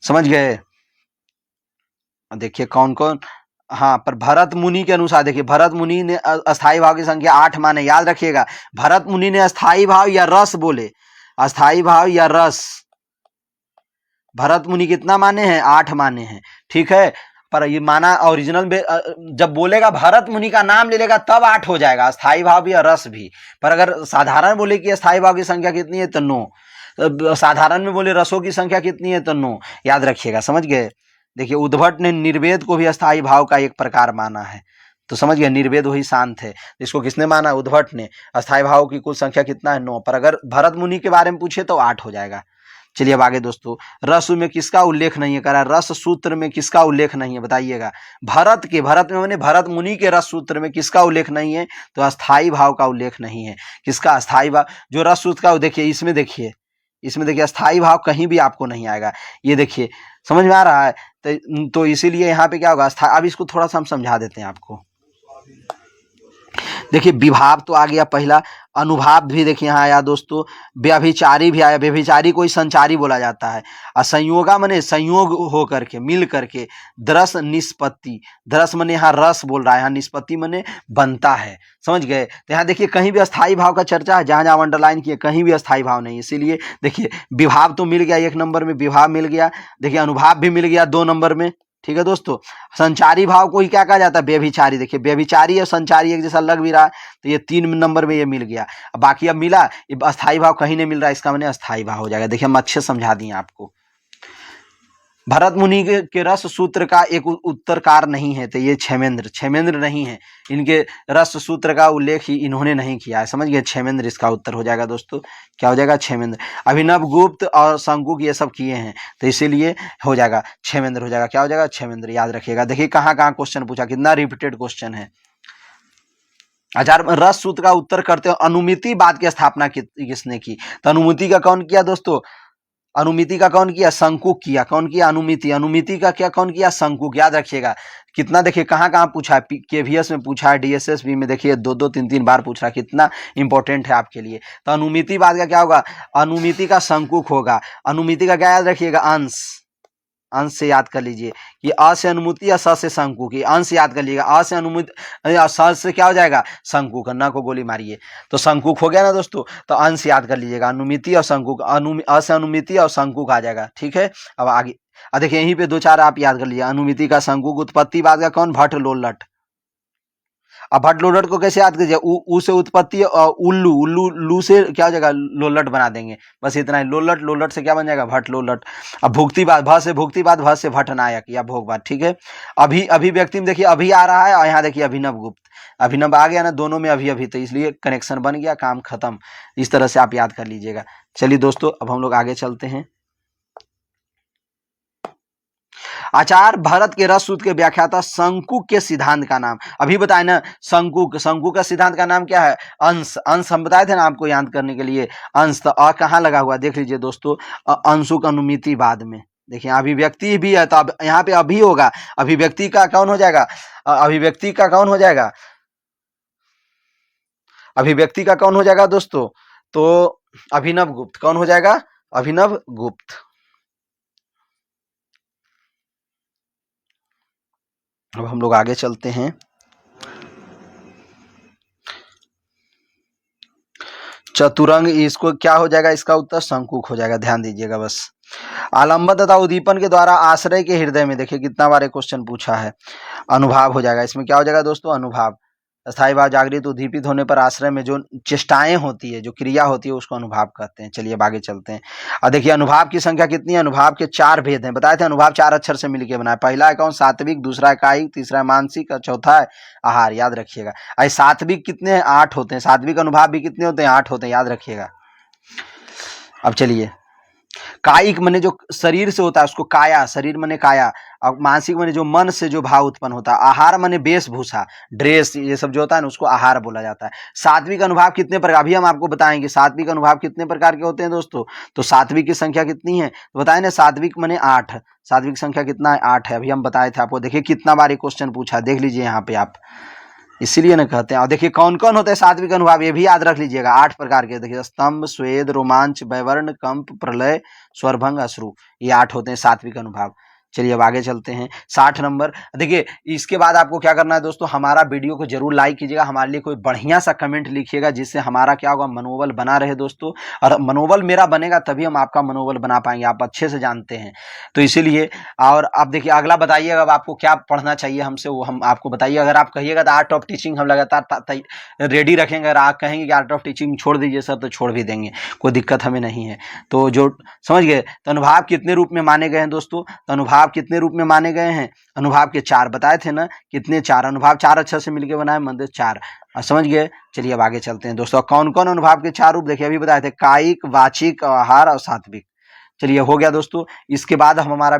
समझ गए। देखिए कौन कौन, हाँ, पर भरत मुनि के अनुसार देखिए, भरत मुनि ने अस्थाई भाव की संख्या 8 माने, याद रखिएगा। भरत मुनि ने अस्थाई भाव या रस बोले, अस्थाई भाव या रस, भरत मुनि कितना माने हैं? 8 माने हैं, ठीक है। पर ये माना ओरिजिनल में जब बोलेगा, भरत मुनि का नाम ले लेगा तब 8 हो जाएगा, अस्थाई भाव भी और रस भी। पर अगर साधारण बोले कि अस्थाई भाव की संख्या कितनी है, तो 9। साधारण में बोले रसों की संख्या कितनी है, तो 9, याद रखिएगा, समझ गए। देखिए उद्भट ने निर्वेद को भी अस्थाई भाव का एक प्रकार माना है, तो समझ गए। निर्वेद वही शांत है, इसको किसने माना? उद्भट ने। अस्थाई भाव की कुल संख्या कितना है? 9। पर अगर भरत मुनि के बारे में पूछे तो 8 हो जाएगा। चलिए अब आगे दोस्तों, रस में किसका उल्लेख नहीं है? करा रस सूत्र में किसका उल्लेख नहीं है, बताइएगा। भरत में मैंने भरत मुनि के रस सूत्र में किसका उल्लेख नहीं है? तो अस्थाई भाव का उल्लेख नहीं है। किसका? अस्थाई भाव। जो रस सूत्र का, देखिए इसमें देखिए, इसमें देखिए अस्थाई भाव कहीं भी आपको नहीं आएगा, ये देखिए, समझ में आ रहा है। तो इसीलिए यहाँ पे क्या होगा? अस्थाई। अब इसको थोड़ा सा हम समझा देते हैं आपको। देखिए विभाव तो आ गया पहला, अनुभाव भी देखिए यहाँ आया दोस्तों, व्यभिचारी भी आया। व्यभिचारी कोई संचारी बोला जाता है। असंयोगा मने संयोग हो करके, मिल करके। दरस निष्पत्ति, दरस मने यहाँ रस बोल रहा है, यहाँ निष्पत्ति मने बनता है, समझ गए। तो यहाँ देखिए कहीं भी अस्थाई भाव का चर्चा है, जहाँ जहाँ अंडरलाइन किए कहीं भी अस्थाई भाव नहीं, इसीलिए देखिए विभाव तो मिल गया 1 नंबर में, विभाव मिल गया। देखिए अनुभाव भी मिल गया 2 नंबर में, ठीक है दोस्तों। संचारी भाव को ही क्या कहा जाता है? व्यभिचारी। देखिए व्यभिचारी और संचारी एक जैसा लग भी रहा है, तो ये 3 नंबर में ये मिल गया। बाकी अब मिला, अस्थाई भाव कहीं नहीं मिल रहा है, इसका मैंने अस्थाई भाव हो जाएगा। देखिए हम अच्छे समझा दिए आपको। भरत मुनि के रस सूत्र का एक उत्तरकार नहीं है, तो ये क्षेमेंद्र नहीं है। इनके रस सूत्र का उल्लेख ही इन्होंने नहीं किया है, समझ गए। क्षेमेंद्र इसका उत्तर हो जाएगा दोस्तों, क्या हो जाएगा? क्षेमेंद्र। अभिनव गुप्त और शंकुक ये सब किए हैं, तो इसीलिए हो जाएगा क्षेमेंद्र, हो जाएगा। क्या हो जाएगा? क्षेमेंद्र, याद रखिएगा। देखिए कहाँ कहाँ क्वेश्चन पूछा, कितना रिपीटेड क्वेश्चन है। आचार्य रस सूत्र का उत्तर करते हो, अनुमितिवाद की स्थापना किसने की? तो अनुमिति का कौन किया दोस्तों? अनुमिति का कौन किया? शंकुक किया। कौन किया? अनुमिति। अनुमिति का क्या कौन किया? शंकुक, याद रखिएगा। कितना देखिए कहाँ कहाँ पूछा है, केवीएस में पूछा है, डीएसएसबी में देखिए 2-2 3-3 बार पूछ रहा है, कितना इंपॉर्टेंट है आपके लिए। तो अनुमितिवाद का क्या होगा? अनुमिति का शंकुक होगा। अनुमिति का क्या याद रखिएगा? अंश। अंश से याद कर लीजिए कि अ से अनुमिति या स से शंकुक, अंश याद कर लीजिएगा। अ से अनुमिति, स से क्या हो जाएगा? शंकुक। न को गोली मारिए तो शंकुक हो गया ना दोस्तों, तो अंश याद कर लीजिएगा। अनुमिति और शंकुक, अ से अनुमिति और शंकुक आ जाएगा, ठीक है। अब आगे देखिए यहीं पे 2-4 आप याद कर लीजिए। अनुमिति का शंकुक, उत्पत्तिवाद का कौन? भट्ट लोल्लट। अब भट्ट लोल्लट को कैसे याद कीजिए? उ से उत्पत्ति, उल्लू, लू से क्या हो जाएगा? लोल्लट बना देंगे, बस इतना ही। लोल्लट से क्या बन जाएगा? भट्ट लोल्लट। अब भुक्तिवाद, भ से भुक्तिवाद, भ से भट्ट नायक या भोगवाद, ठीक है। अभिव्यक्ति में देखिए अभी आ रहा है, और यहाँ देखिए अभिनव गुप्त। अभिनव आ गया ना, दोनों में अभी, तो इसलिए कनेक्शन बन गया, काम खत्म। इस तरह से आप याद कर लीजिएगा। चलिए दोस्तों अब हम लोग आगे चलते हैं। आचार्य भरत के रस सूत्र के व्याख्याता शंकुक के सिद्धांत का नाम अभी बताए ना। शंकुक का सिद्धांत का नाम क्या है? अंश। अंश हम बताए थे ना आपको याद करने के लिए, अंश। तो अ कहाँ लगा हुआ देख लीजिए दोस्तों, अंशुक अनुमितिवाद में। देखिए अभिव्यक्ति भी है, तो अब यहाँ पे अभी होगा। अभिव्यक्ति का कौन हो जाएगा? अभिव्यक्ति का कौन हो जाएगा? अभिव्यक्ति का कौन हो जाएगा दोस्तों? तो अभिनव गुप्त। कौन हो जाएगा? अभिनव गुप्त। अब हम लोग आगे चलते हैं। चतुरंग, इसको क्या हो जाएगा? इसका उत्तर शंकुक हो जाएगा, ध्यान दीजिएगा बस। आलंबन तथा उद्दीपन के द्वारा आश्रय के हृदय में, देखिए कितना बार क्वेश्चन पूछा है। अनुभाव हो जाएगा, इसमें क्या हो जाएगा दोस्तों? अनुभाव। स्थायी भाव जागृत उद्दीपित होने पर आश्रय में जो चेष्टाएं होती है, जो क्रिया होती है, उसको अनुभाव कहते हैं। चलिए अब आगे चलते हैं। और देखिए अनुभाव की संख्या कितनी है, अनुभाव के 4 भेद हैं। बताए थे अनुभाव 4 अक्षर से मिलकर बना है। पहला है कौन, सात्विक, दूसरा है कायिक, तीसरा है मानसिक और चौथा है आहार। याद रखिएगा। अरे सात्विक कितने हैं, 8 होते हैं। सात्विक अनुभाव भी कितने होते हैं, 8 होते हैं, याद रखिएगा। अब चलिए, कायिक मने जो शरीर से होता है उसको काया, शरीर मने काया, और मानसिक मने जो मन से जो भाव उत्पन्न होता है, आहार मने वेशभूषा, ड्रेस, ये सब जो होता है ना उसको आहार बोला जाता है। सात्विक अनुभाव कितने प्रकार, अभी हम आपको बताएंगे सात्विक अनुभाव कितने प्रकार के होते हैं दोस्तों। तो सात्विक की संख्या कितनी है, तो बताए ना, सात्विक मने 8। सात्विक संख्या कितना है, 8 है। अभी हम बताए थे आपको। देखिए कितना बार ये क्वेश्चन पूछा, देख लीजिए यहाँ पे आप, इसीलिए ना कहते हैं। और देखिए कौन कौन होते हैं सात्विक अनुभाव, ये भी याद रख लीजिएगा। 8 प्रकार के। देखिए स्तंभ, स्वेद, रोमांच, वैवर्ण, कंप, प्रलय, स्वरभंग, अश्रु, ये 8 होते हैं सात्विक अनुभाव। चलिए अब आगे चलते हैं। 60 नंबर। देखिए इसके बाद आपको क्या करना है दोस्तों, हमारा वीडियो को जरूर लाइक कीजिएगा, हमारे लिए कोई बढ़िया सा कमेंट लिखिएगा, जिससे हमारा क्या होगा, मनोबल बना रहे दोस्तों। और मनोबल मेरा बनेगा तभी हम आपका मनोबल बना पाएंगे, आप अच्छे से जानते हैं। तो इसीलिए, और अब देखिए अगला बताइएगा अब आपको क्या पढ़ना चाहिए हमसे, वो हम आपको बताइए। अगर आप कहिएगा तो आर्ट ऑफ टीचिंग हम लगातार रेडी रखेंगे। अगर आप कहेंगे कि आर्ट ऑफ टीचिंग छोड़ दीजिए सर, तो छोड़ भी देंगे, कोई दिक्कत हमें नहीं है। तो जो समझ गए, तो अनुभाव कितने रूप में माने गए हैं दोस्तों, तो अनुभाव कितने रूप में माने गए हैं, अनुभाव के 4 बताए थे ना, कितने, 4। अनुभाव 4 अक्षर से मिलकर बना है, मंदिर 4, समझ गए। चलिए अब आगे चलते हैं दोस्तों। कौन कौन अनुभाव के 4 रूप, देखिए अभी बताए थे, कायिक, वाचिक, आहार और सात्विक। चलिए हो गया दोस्तों। इसके बाद हम हमारा